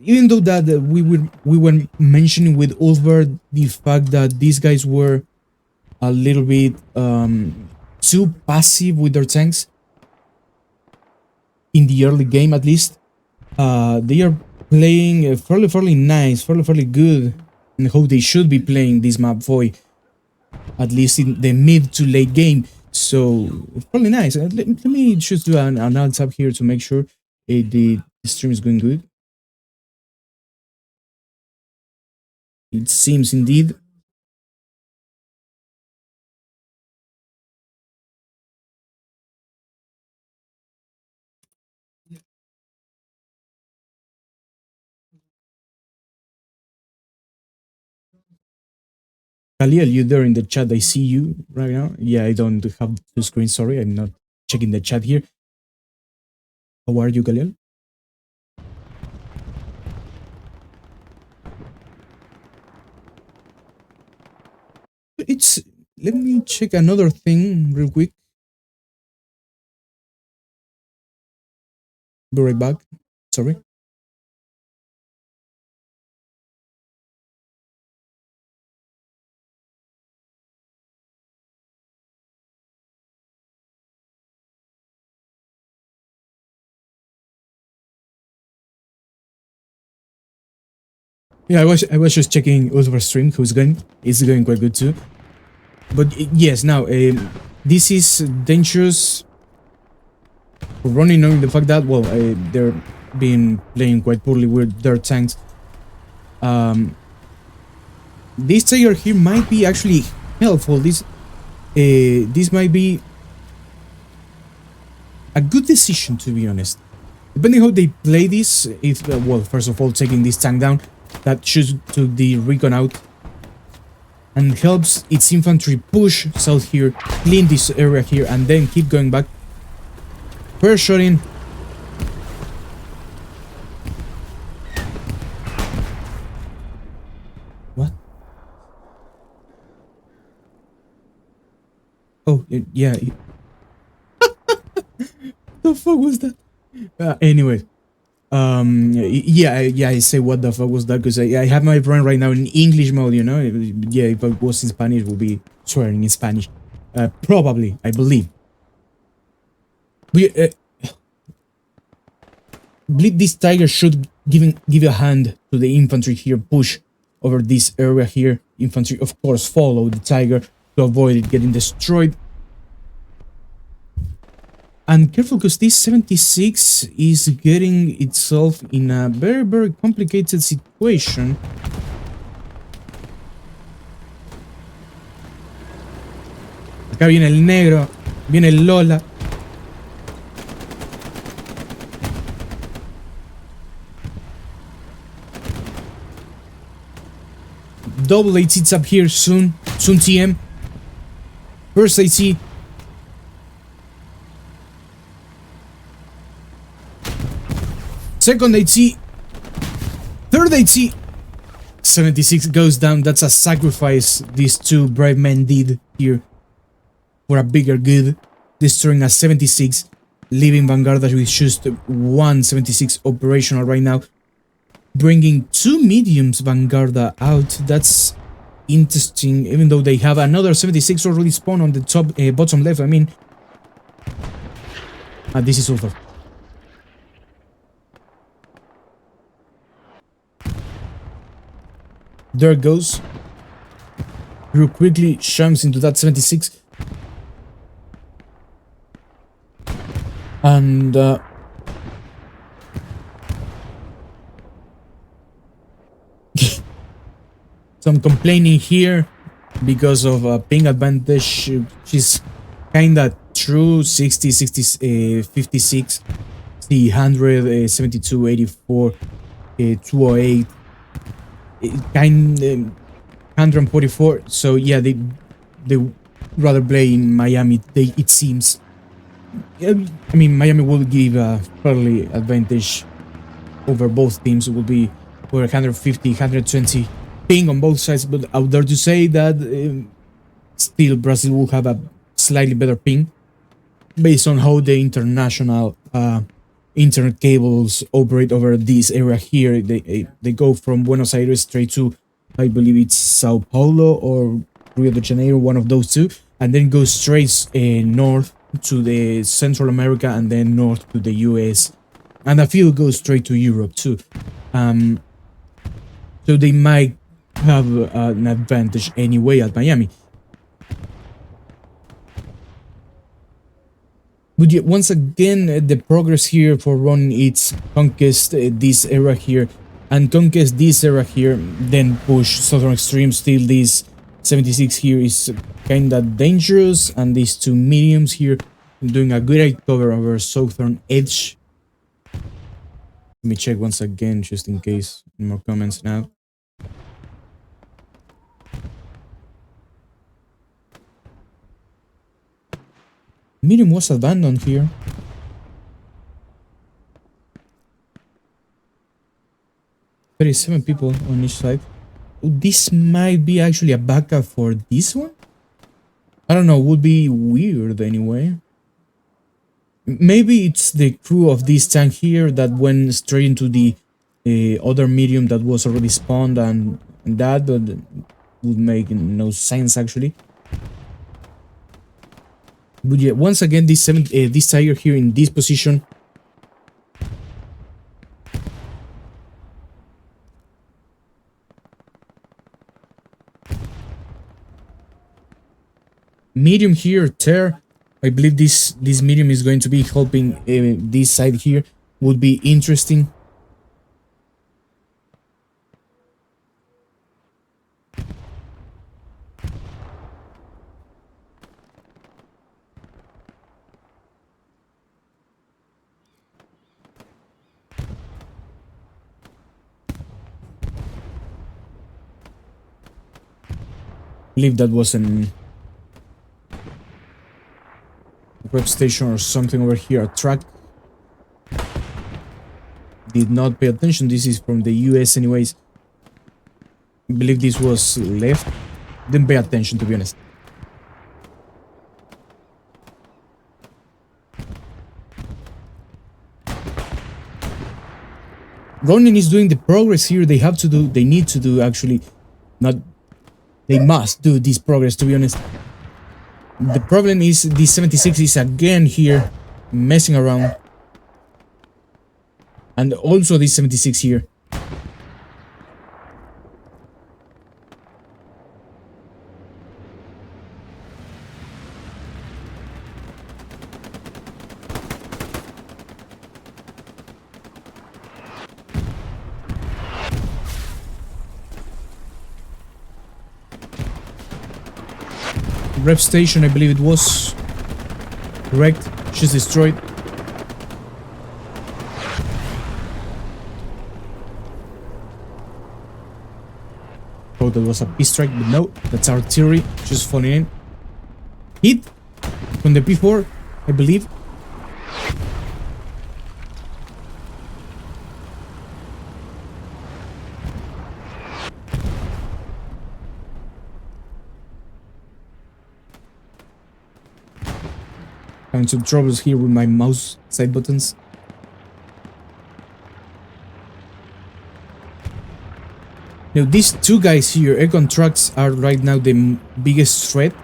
[SPEAKER 1] even though that we were mentioning with ULFBERHT the fact that these guys were a little bit too passive with their tanks in the early game, at least. They are playing fairly nice, fairly good, and how they should be playing this map, boy, at least in the mid to late game. So probably nice. Let me just do an alt tab here to make sure the stream is going good. It seems indeed. Khalil, you there in the chat? I see you right now. Yeah, I don't have two screens. Sorry, I'm not checking the chat here. How are you, Khalil? It's. Let me check another thing real quick. Be right back. Sorry. Yeah, I was just checking over stream who's going. It's going quite good too. But yes, now this is dangerous for Ronin, knowing the fact that they're been playing quite poorly with their tanks. This tiger here might be actually helpful. This might be a good decision, to be honest. Depending how they play this, if first of all taking this tank down, that should took the recon out and helps its infantry push south here, clean this area here, and then keep going back. First shot in. What? Oh, yeah. The fuck was that? Anyway. Yeah, I say what the fuck was that, because I have my brain right now in English mode, you know? Yeah, if I was in Spanish, it would be swearing in Spanish. Probably, I believe. But, believe this tiger should give a hand to the infantry here, push over this area here. Infantry, of course, follow the tiger to avoid it getting destroyed. And careful, because this 76 is getting itself in a very, very complicated situation. Acá viene el negro, viene el Lola. Double AT's up here soon. Soon TM. First AT. Second AT. Third AT. 76 goes down. That's a sacrifice these two brave men did here for a bigger good. Destroying a 76. Leaving Vanguarda with just 176 operational right now. Bringing two mediums Vanguarda out. That's interesting, even though they have another 76 already spawned on the top bottom left. I mean, this is over. There it goes. Real quickly jumps into that 76. And some complaining here because of ping advantage. She's kinda true. 60, 60, 56, 100, 72, 84, 208, kind 144. So yeah, they rather play in Miami. It seems. I mean, Miami will give a fairly advantage over both teams. It will be for 150, 120 ping on both sides, but I would dare to say that still Brazil will have a slightly better ping based on how the international internet cables operate over this area here. They go from Buenos Aires straight to, I believe it's Sao Paulo or Rio de Janeiro, one of those two, and then go straight north to the Central America and then north to the US, and a few go straight to Europe too. So they might have an advantage anyway at Miami. But yet, once again, the progress here for Ronin, it's conquest this era here, and conquest this era here, then push southern extreme. Still, this 76 here is kinda dangerous, and these two mediums here doing a good cover over southern edge. Let me check once again, just in case. More comments now. Medium was abandoned here. 37 people on each side. Oh, this might be actually a backup for this one? I don't know, would be weird anyway. Maybe it's the crew of this tank here that went straight into the other medium that was already spawned, and that would make no sense actually. But yeah, once again, this tiger here in this position. Medium here, tear. I believe this medium is going to be helping this side here. Would be interesting. I believe that was an rep station or something over here. A truck. Did not pay attention. This is from the US anyways. I believe this was left. Didn't pay attention, to be honest. Ronin is doing the progress here. They need to do actually. Not, they must do this progress, to be honest. The problem is the 76 is again here messing around. And also this 76 here. Rep station, I believe it was. Correct. She's destroyed. Oh, that was a P-strike, but no, that's artillery. Just falling in. Hit from the P4, I believe. Having some troubles here with my mouse side buttons. Now these two guys here, aircon trucks, are right now the biggest threat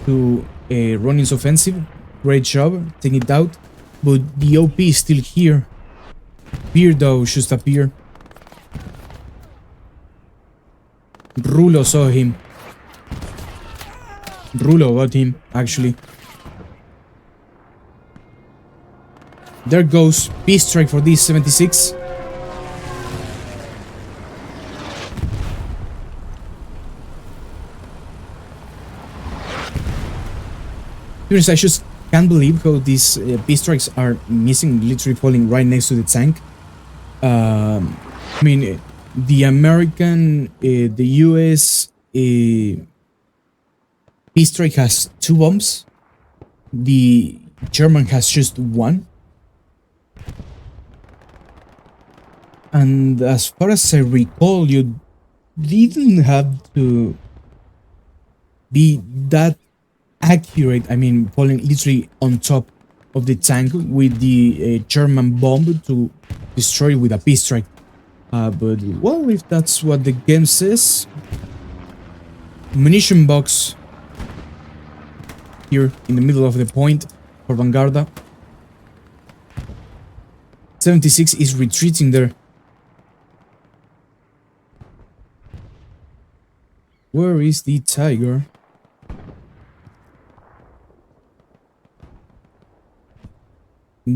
[SPEAKER 1] to Ronin's offensive. Great job, taking it out. But the OP is still here. Pier though should appear. Rulo saw him. Rulo got him, actually. There goes P-strike for this 76. I just can't believe how these P-strikes are missing, literally falling right next to the tank. I mean, the American, the US P-strike has 2 bombs. The German has just 1. And as far as I recall, you didn't have to be that accurate. I mean, falling literally on top of the tank with the German bomb to destroy with a P-strike. But, well, if that's what the game says. Munition box here in the middle of the point for Vanguarda. 76 is retreating there. Where is the tiger?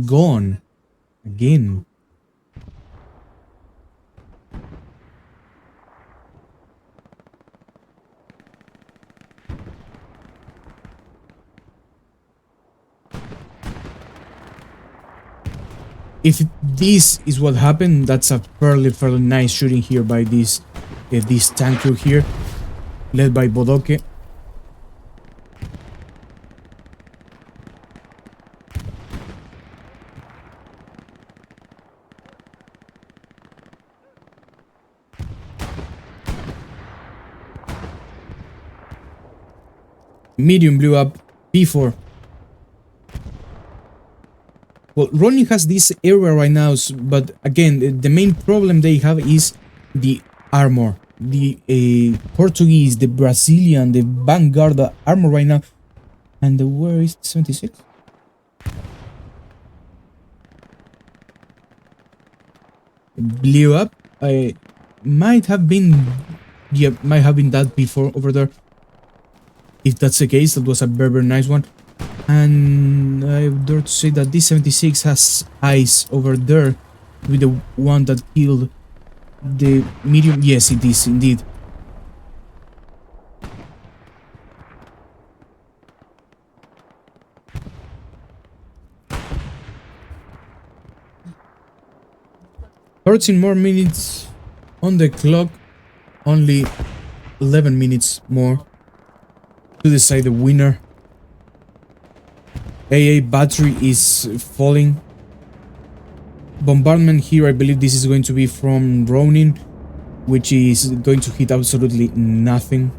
[SPEAKER 1] gone. Again. If this is what happened, that's a fairly nice shooting here by this tank crew here, led by Bodoque. Medium blew up P4. Well, Ronin has this area right now, but again, the main problem they have is the armor. The Portuguese, the Brazilian, the Vanguarda armor right now. And where is 76? Blew up. Might have been that before over there. If that's the case, that was a very nice one. And I would dare to say that this 76 has eyes over there with the one that killed the medium. Yes, it is indeed. Thirteen more minutes on the clock. Only 11 minutes more to decide the winner. AA battery is falling. Bombardment here, I believe this is going to be from Ronin, which is going to hit absolutely nothing.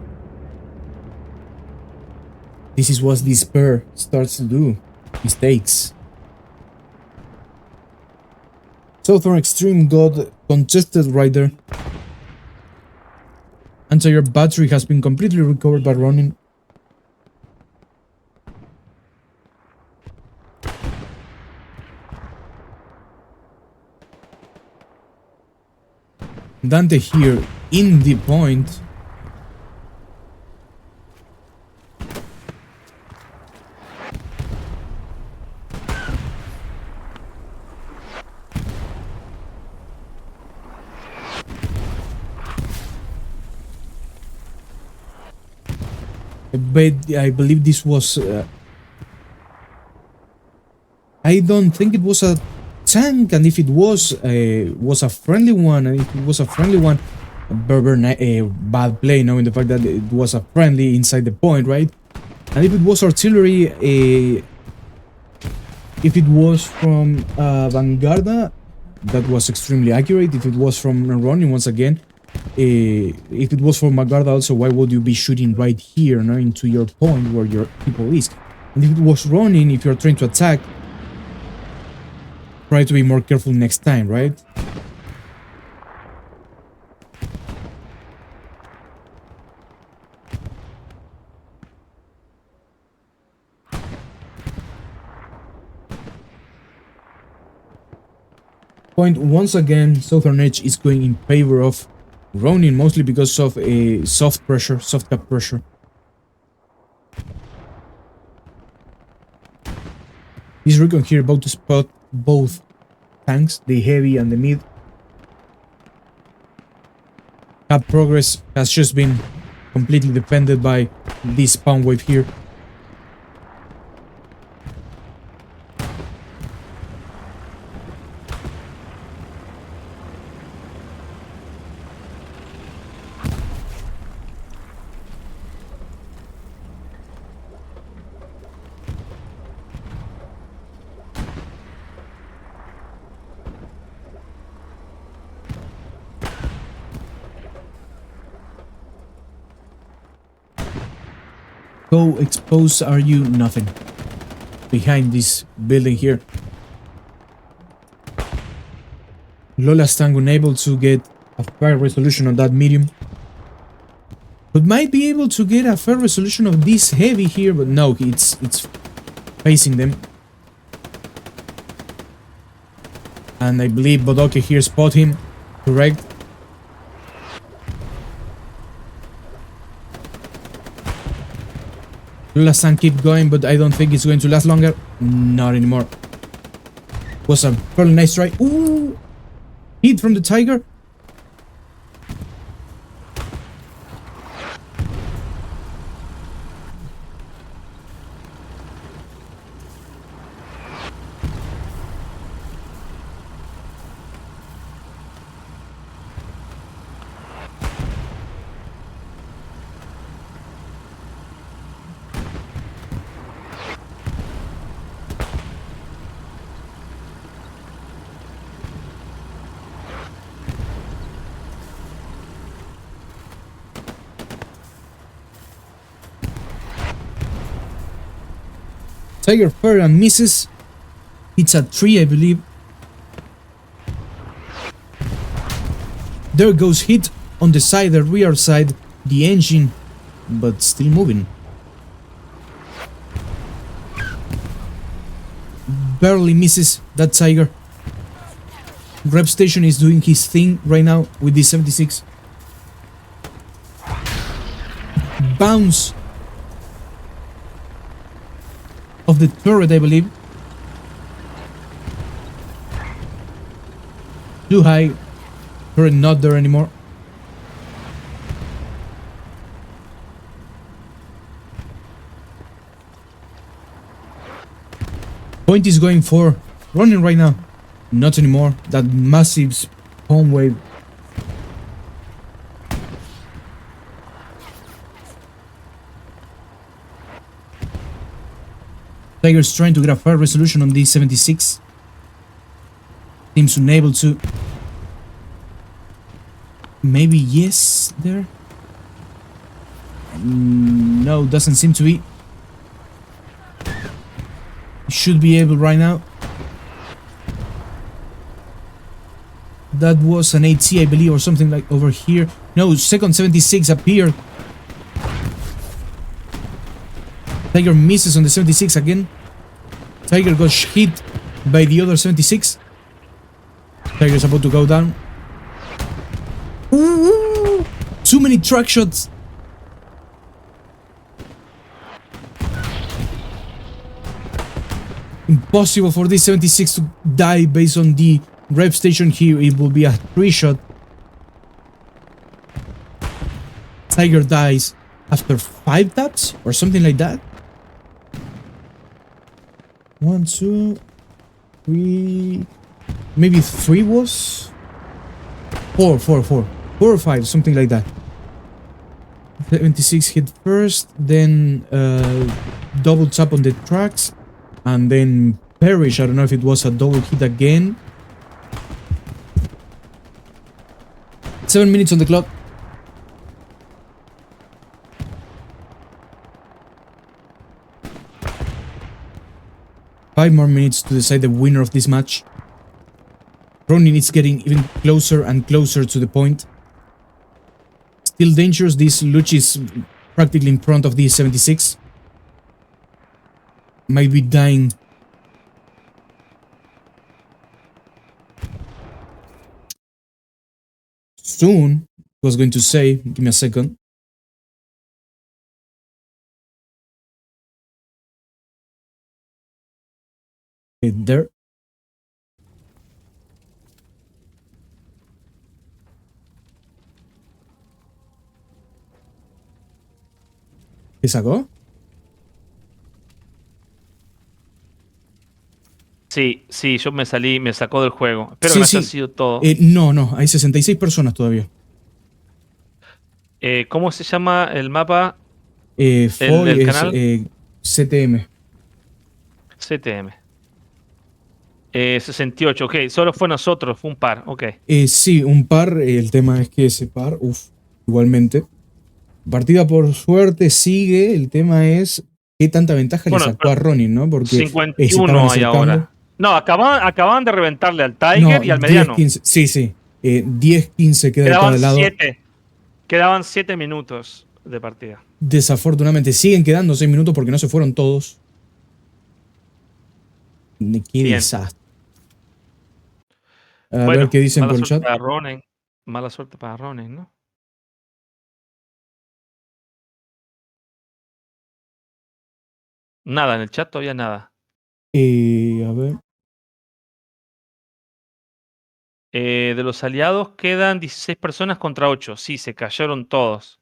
[SPEAKER 1] This is what despair starts to do. Mistakes. Southern Extreme got contested right there. Entire battery has been completely recovered by Ronin. Dante here in the point. But I believe this was I don't think it was a tank, and if it was a friendly one, and if it was a friendly one, a bad play, knowing the fact that it was a friendly inside the point, right? And if it was artillery, if it was from Vanguarda, that was extremely accurate. If it was from Ronin, once again, if it was from Vanguarda also, why would you be shooting right here, no, into your point where your people is? And if it was Ronin, if you're trying to attack, try to be more careful next time, right? Point once again, Southern Edge is going in favor of Ronin, mostly because of a soft cap pressure. This recon here about to spot both tanks, the heavy and the mid. Cap progress has just been completely defended by this spawn wave here. Go expose are you nothing behind this building here. Lola's tank unable to get a fair resolution on that medium, but might be able to get a fair resolution of this heavy here, but no, it's facing them. And I believe Bodoque here spot him, correct? Lola's tank keep going, but I don't think it's going to last longer. Not anymore. Was a fairly nice try. Ooh! Hit from the tiger. Tiger fire and misses. It's a tree, I believe. There goes hit on the side, the rear side, the engine, but still moving. Barely misses that tiger. Rep station is doing his thing right now with the 76. Bounce of the turret, I believe. Too high. Turret not there anymore. Point is going for Ronin right now. Not anymore. That massive spawn wave. Tiger's trying to get a fair resolution on the 76. Seems unable to. Maybe yes there? No, doesn't seem to be. Should be able right now. That was an HCA, I believe, or something like over here. No, second 76 appeared. Tiger misses on the 76 again. Tiger got hit by the other 76. Tiger's about to go down. Ooh, too many track shots. Impossible for this 76 to die based on the rep station here. It will be a 3-shot. Tiger dies after 5 taps or something like that. 1, 2, 3, maybe 3 was 4 or 5, something like that. 76 hit first, then double tap on the tracks, and then perish. I don't know if it was a double hit again. 7 minutes on the clock. Five more minutes to decide the winner of this match. Ronin is getting even closer and closer to the point. Still dangerous. This Luch is practically in front of the 76. Might be dying. Soon. I was going to say, give me a second. Okay, there. ¿Qué sacó?
[SPEAKER 2] Sí, sí, yo me salí, me sacó del juego. Espero
[SPEAKER 1] Sí,
[SPEAKER 2] que no haya
[SPEAKER 1] sí.
[SPEAKER 2] sido todo.
[SPEAKER 1] No, hay 66 personas todavía.
[SPEAKER 2] ¿Cómo se llama el mapa?
[SPEAKER 1] Foy
[SPEAKER 2] El
[SPEAKER 1] es
[SPEAKER 2] canal
[SPEAKER 1] CTM.
[SPEAKER 2] CTM. 68, ok. Solo fue nosotros, fue un par, ok.
[SPEAKER 1] Sí, un par. El tema es que ese par, igualmente. Partida por suerte sigue. El tema es qué tanta ventaja le sacó a Ronin, ¿no? Porque se estaban
[SPEAKER 2] 51 hay
[SPEAKER 1] acercando.
[SPEAKER 2] ahora. No, acababan de reventarle al Tiger
[SPEAKER 1] No,
[SPEAKER 2] y al
[SPEAKER 1] 10,
[SPEAKER 2] mediano.
[SPEAKER 1] 15. Sí. 10, 15 queda de
[SPEAKER 2] Quedaban
[SPEAKER 1] cada lado.
[SPEAKER 2] 7. Quedaban 7 minutos de partida.
[SPEAKER 1] Desafortunadamente siguen quedando 6 minutos porque no se fueron todos. Qué
[SPEAKER 2] Bien.
[SPEAKER 1] desastre. A ver qué dicen por el chat.
[SPEAKER 2] Mala suerte para Ronin, ¿no? Nada, en el chat todavía nada.
[SPEAKER 1] A ver.
[SPEAKER 2] De los aliados quedan 16 personas contra 8. Sí, se cayeron todos.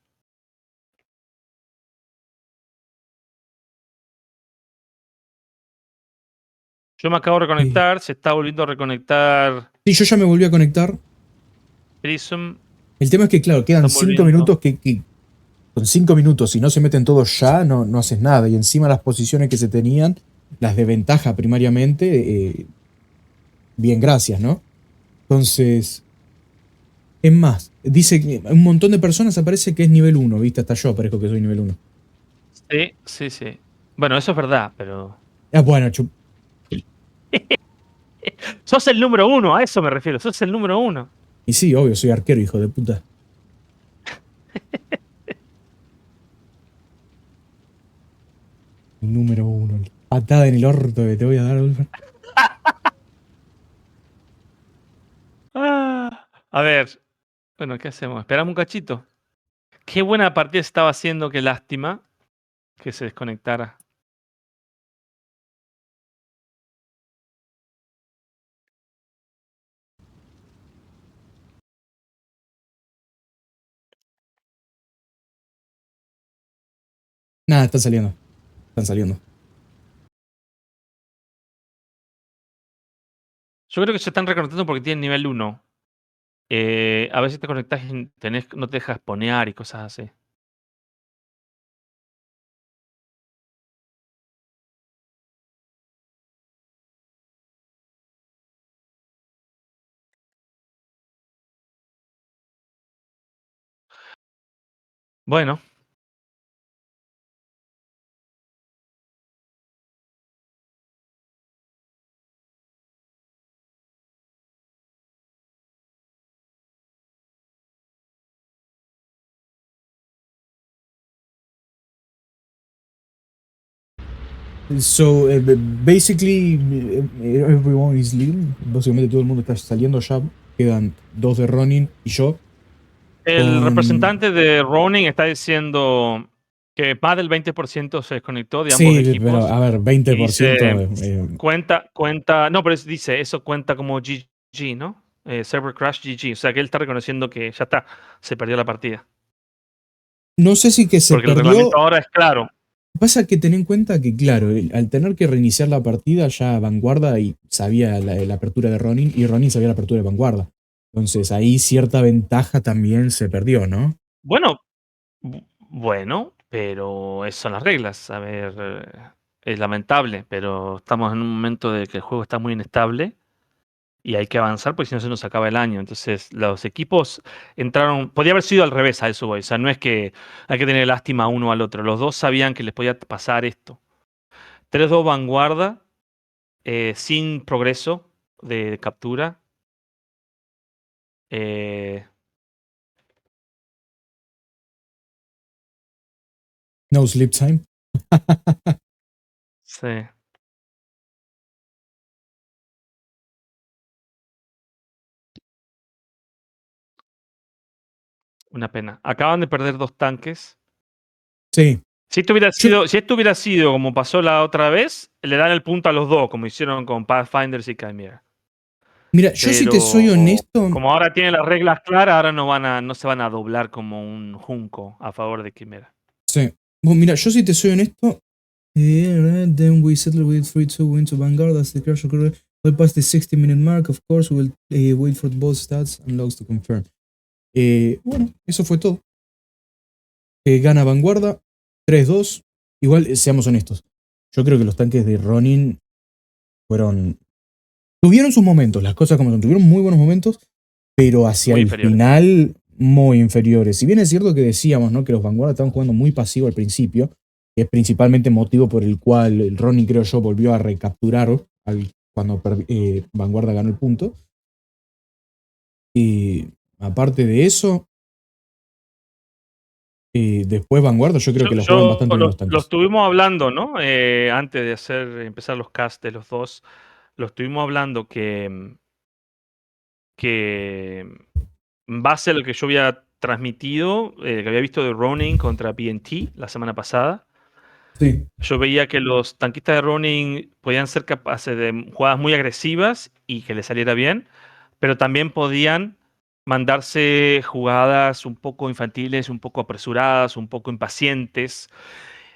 [SPEAKER 2] Yo me acabo de reconectar, se está volviendo a reconectar
[SPEAKER 1] Sí, yo ya me volví a conectar.
[SPEAKER 2] Prism.
[SPEAKER 1] El tema es que, claro, quedan
[SPEAKER 2] Están
[SPEAKER 1] 5
[SPEAKER 2] volviendo.
[SPEAKER 1] minutos que con 5 minutos, si no se meten todos ya, no haces nada. Y encima las posiciones que se tenían, las de ventaja primariamente, bien, gracias, ¿no? Entonces, es más, dice que un montón de personas aparece que es nivel 1, ¿viste? Hasta yo aparezco que soy nivel 1.
[SPEAKER 2] Sí, sí, sí. Bueno, eso es verdad, pero...
[SPEAKER 1] Ah, bueno,
[SPEAKER 2] Sos el número 1, a eso me refiero. Sos el número 1.
[SPEAKER 1] y sí, obvio, soy arquero, hijo de puta. Número 1. Patada en el orto que te voy a dar, Wolfer.
[SPEAKER 2] A ver. Bueno, ¿qué hacemos? Esperamos un cachito. Qué buena partida estaba haciendo, qué lástima que se desconectara.
[SPEAKER 1] Nada, están saliendo. Están saliendo.
[SPEAKER 2] Yo creo que se están reconectando porque tienen nivel 1. A veces te conectas y no te dejas ponear y cosas así. Bueno.
[SPEAKER 1] So, basically, everyone is leaving. Básicamente todo el mundo está saliendo ya. Quedan 2 de Ronin y yo.
[SPEAKER 2] El representante de Ronin está diciendo que más del 20% se desconectó de ambos
[SPEAKER 1] Sí, pero
[SPEAKER 2] equipos.
[SPEAKER 1] a ver,
[SPEAKER 2] Y dice,
[SPEAKER 1] 20%.
[SPEAKER 2] no, pero dice, eso cuenta como GG, ¿no? Server crash GG. O sea que él está reconociendo que ya está, se perdió la partida.
[SPEAKER 1] No sé si que se
[SPEAKER 2] Porque el reglamento
[SPEAKER 1] perdió.
[SPEAKER 2] ahora es claro.
[SPEAKER 1] Pasa que ten en cuenta que, claro, al tener que reiniciar la partida, ya Vanguarda y sabía la apertura de Ronin y Ronin sabía la apertura de Vanguarda. Entonces ahí cierta ventaja también se perdió, ¿no?
[SPEAKER 2] Bueno, bueno, pero esas son las reglas. A ver, es lamentable, pero estamos en un momento de que el juego está muy inestable y hay que avanzar porque si no se nos acaba el año. Entonces, los equipos entraron. Podía haber sido al revés, a eso voy. O sea, no es que hay que tener lástima uno al otro. Los dos sabían que les podía pasar esto. 3-2 Vanguarda, sin progreso de captura. Eh,
[SPEAKER 1] No sleep time.
[SPEAKER 2] sí, una pena. Acaban de perder 2 tanques.
[SPEAKER 1] Sí. Yo,
[SPEAKER 2] Si esto hubiera sido como pasó la otra vez, le dan el punto a los dos, como hicieron con Pathfinders y Chimera.
[SPEAKER 1] mira, yo si te soy
[SPEAKER 2] Pero
[SPEAKER 1] honesto.
[SPEAKER 2] como ahora tienen las reglas claras, ahora no se van a doblar como un junco a favor de Chimera.
[SPEAKER 1] Sí. Bueno, mira, yo si te soy honesto. Then we settle with 3-2 win to Vanguard as the crash occurred. Well past the 60-minute mark, of course, we'll wait for both stats and logs to confirm. Bueno, eso fue todo. Gana Vanguarda 3-2. Igual, seamos honestos. Yo creo que los tanques de Ronin fueron. Tuvieron sus momentos, las cosas como son. Tuvieron muy buenos momentos, pero hacia
[SPEAKER 2] Muy
[SPEAKER 1] el
[SPEAKER 2] inferiores.
[SPEAKER 1] final, muy inferiores. Si bien es cierto que decíamos, ¿no?, que los Vanguarda estaban jugando muy pasivo al principio, que es principalmente motivo por el cual el Ronin, creo yo, volvió a recapturar cuando Vanguarda ganó el punto. Y aparte de eso, después Vanguarda, yo creo que lo juegan bastante bien los
[SPEAKER 2] Lo
[SPEAKER 1] tanques.
[SPEAKER 2] estuvimos hablando, ¿no? Antes de empezar los casts de los dos, lo estuvimos hablando que en base a lo que yo había transmitido, que había visto de Ronin contra BNT la semana pasada,
[SPEAKER 1] Sí.
[SPEAKER 2] yo veía que los tanquistas de Ronin podían ser capaces de jugadas muy agresivas y que les saliera bien, pero también podían mandarse jugadas un poco infantiles, un poco apresuradas, un poco impacientes.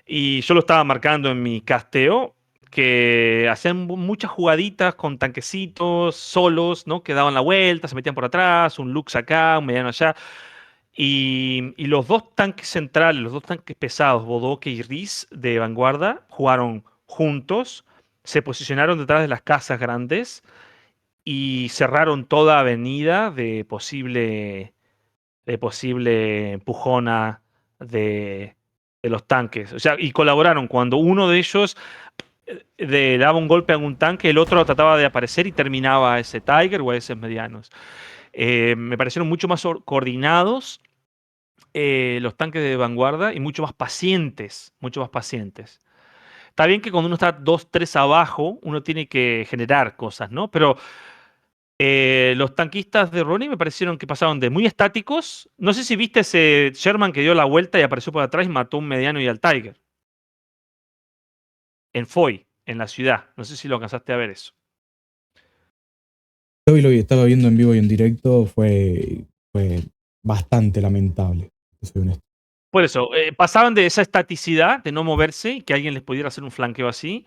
[SPEAKER 2] Y yo lo estaba marcando en mi casteo, que hacían muchas jugaditas con tanquecitos solos, ¿no? Que daban la vuelta, se metían por atrás, un Lux acá, un mediano allá. Y los dos tanques centrales, los dos tanques pesados, Bodoque y Riz de Vanguarda, jugaron juntos, se posicionaron detrás de las casas grandes y cerraron toda avenida de posible empujona de los tanques. O sea, y colaboraron. Cuando uno de ellos daba un golpe a un tanque, el otro trataba de aparecer y terminaba a ese Tiger o a esos medianos. Me parecieron mucho más coordinados los tanques de Vanguarda y mucho más pacientes, mucho más pacientes. Está bien que cuando uno está 2, 3 abajo, uno tiene que generar cosas, ¿no? Pero los tanquistas de Ronin me parecieron que pasaron de muy estáticos. No sé si viste ese Sherman que dio la vuelta y apareció por atrás y mató a un mediano y al Tiger. En Foy, en la ciudad. No sé si lo alcanzaste a ver eso.
[SPEAKER 1] Yo lo estaba viendo en vivo y en directo, fue bastante lamentable, si soy honesto.
[SPEAKER 2] Por eso, pasaban de esa estaticidad, de no moverse y que alguien les pudiera hacer un flanqueo así,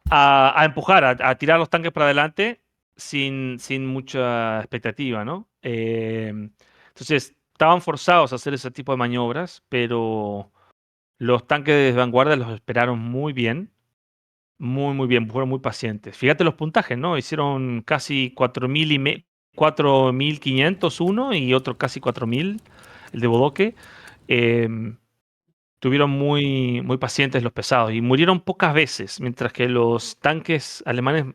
[SPEAKER 2] a empujar, a tirar los tanques para adelante sin mucha expectativa, ¿no? Entonces, estaban forzados a hacer ese tipo de maniobras, pero los tanques de Vanguardia los esperaron muy bien, muy bien, fueron muy pacientes. Fíjate los puntajes, ¿no? Hicieron casi 4.500 uno y otro casi 4.000, el de Bodoque. Tuvieron muy pacientes los pesados y murieron pocas veces, mientras que los tanques alemanes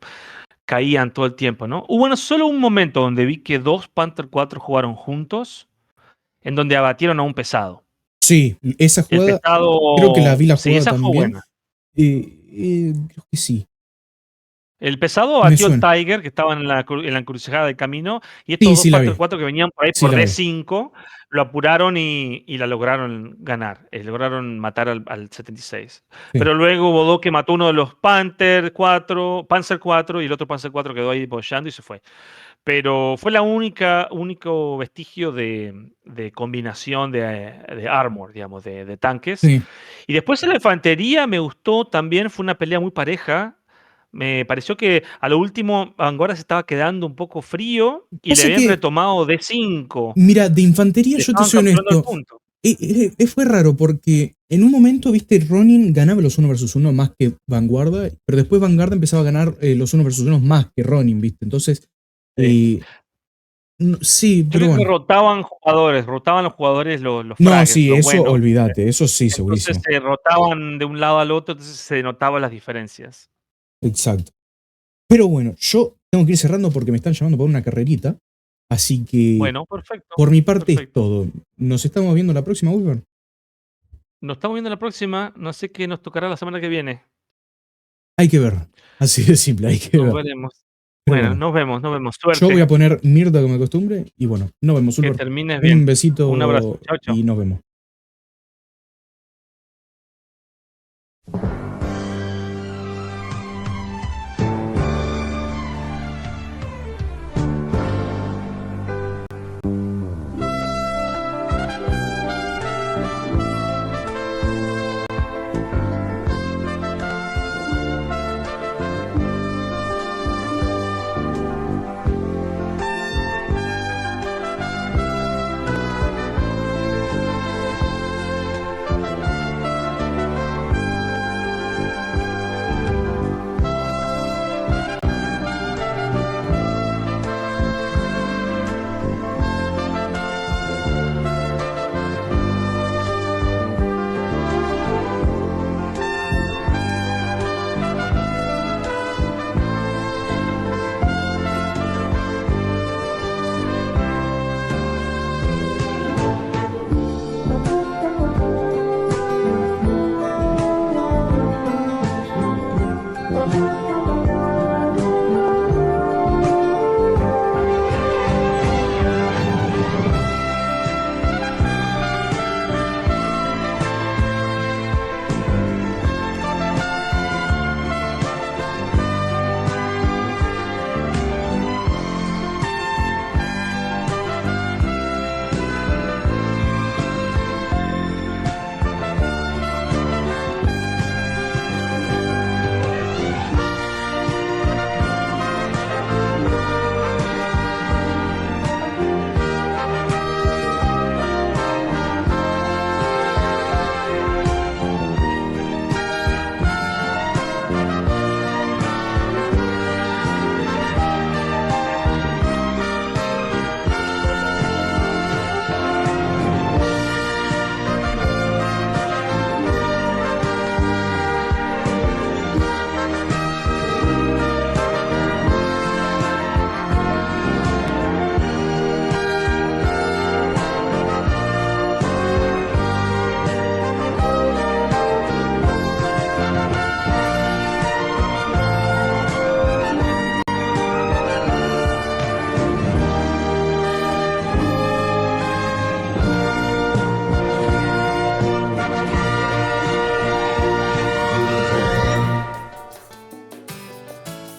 [SPEAKER 2] caían todo el tiempo, ¿no? Hubo solo un momento donde vi que 2 Panther 4 jugaron juntos, en donde abatieron a un pesado.
[SPEAKER 1] Sí, esa
[SPEAKER 2] El
[SPEAKER 1] jugada, creo que
[SPEAKER 2] pesado,
[SPEAKER 1] vi la
[SPEAKER 2] sí,
[SPEAKER 1] jugada
[SPEAKER 2] esa fue
[SPEAKER 1] también.
[SPEAKER 2] buena.
[SPEAKER 1] Creo que sí.
[SPEAKER 2] El pesado
[SPEAKER 1] Me
[SPEAKER 2] batió al
[SPEAKER 1] suena.
[SPEAKER 2] Tiger, que estaba en la encrucijada del camino, y estos
[SPEAKER 1] Sí,
[SPEAKER 2] dos
[SPEAKER 1] sí la
[SPEAKER 2] Panther
[SPEAKER 1] vi.
[SPEAKER 2] 4 que venían por ahí
[SPEAKER 1] Sí
[SPEAKER 2] por
[SPEAKER 1] la vi.
[SPEAKER 2] D5, lo apuraron y la lograron ganar. Lograron matar al 76.
[SPEAKER 1] Sí.
[SPEAKER 2] Pero luego Bodó que mató uno de los Panzer 4, y el otro Panzer 4 quedó ahí apoyando y se fue. Pero fue la único vestigio de combinación de armor, digamos, de tanques.
[SPEAKER 1] Sí.
[SPEAKER 2] Y después en la infantería me gustó también, fue una pelea muy pareja. Me pareció que a lo último Vanguard se estaba quedando un poco frío y le
[SPEAKER 1] Pasa
[SPEAKER 2] habían
[SPEAKER 1] que,
[SPEAKER 2] retomado D5.
[SPEAKER 1] mira, de infantería
[SPEAKER 2] Le
[SPEAKER 1] yo te
[SPEAKER 2] estaban
[SPEAKER 1] soy
[SPEAKER 2] capturando el
[SPEAKER 1] honesto.
[SPEAKER 2] punto.
[SPEAKER 1] Fue raro porque en un momento, viste, Ronin ganaba los 1 versus 1 más que Vanguarda, pero después Vanguarda empezaba a ganar los 1 versus 1 más que Ronin, viste. Entonces,
[SPEAKER 2] Sí.
[SPEAKER 1] sí,
[SPEAKER 2] Yo
[SPEAKER 1] pero
[SPEAKER 2] creo que
[SPEAKER 1] bueno.
[SPEAKER 2] rotaban los jugadores los
[SPEAKER 1] No,
[SPEAKER 2] fraggers,
[SPEAKER 1] sí,
[SPEAKER 2] los
[SPEAKER 1] eso
[SPEAKER 2] buenos.
[SPEAKER 1] olvídate, eso sí,
[SPEAKER 2] Entonces
[SPEAKER 1] segurísimo.
[SPEAKER 2] se rotaban de un lado al otro, entonces se notaban las diferencias.
[SPEAKER 1] Exacto. Pero bueno, yo tengo que ir cerrando porque me están llamando para una carrerita. Así que,
[SPEAKER 2] Bueno, perfecto,
[SPEAKER 1] por mi parte es
[SPEAKER 2] perfecto.
[SPEAKER 1] todo. Nos estamos viendo la próxima, Wilber.
[SPEAKER 2] Nos estamos viendo la próxima. No sé qué nos tocará la semana que viene.
[SPEAKER 1] Hay que ver. Así de simple, hay que
[SPEAKER 2] Nos
[SPEAKER 1] ver.
[SPEAKER 2] veremos.
[SPEAKER 1] Pero
[SPEAKER 2] Bueno,
[SPEAKER 1] bueno,
[SPEAKER 2] nos vemos, nos vemos.
[SPEAKER 1] yo voy
[SPEAKER 2] Suerte.
[SPEAKER 1] a poner Mirta como de costumbre. Y bueno, nos vemos,
[SPEAKER 2] Que
[SPEAKER 1] Wilber.
[SPEAKER 2] termines
[SPEAKER 1] Un
[SPEAKER 2] bien. Un abrazo.
[SPEAKER 1] besito
[SPEAKER 2] Chao, chao.
[SPEAKER 1] y nos vemos.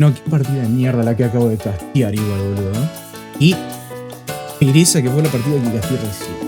[SPEAKER 1] No, qué partida de mierda la que acabo de castear igual, boludo. Y pereza que fue la partida que casteé recién.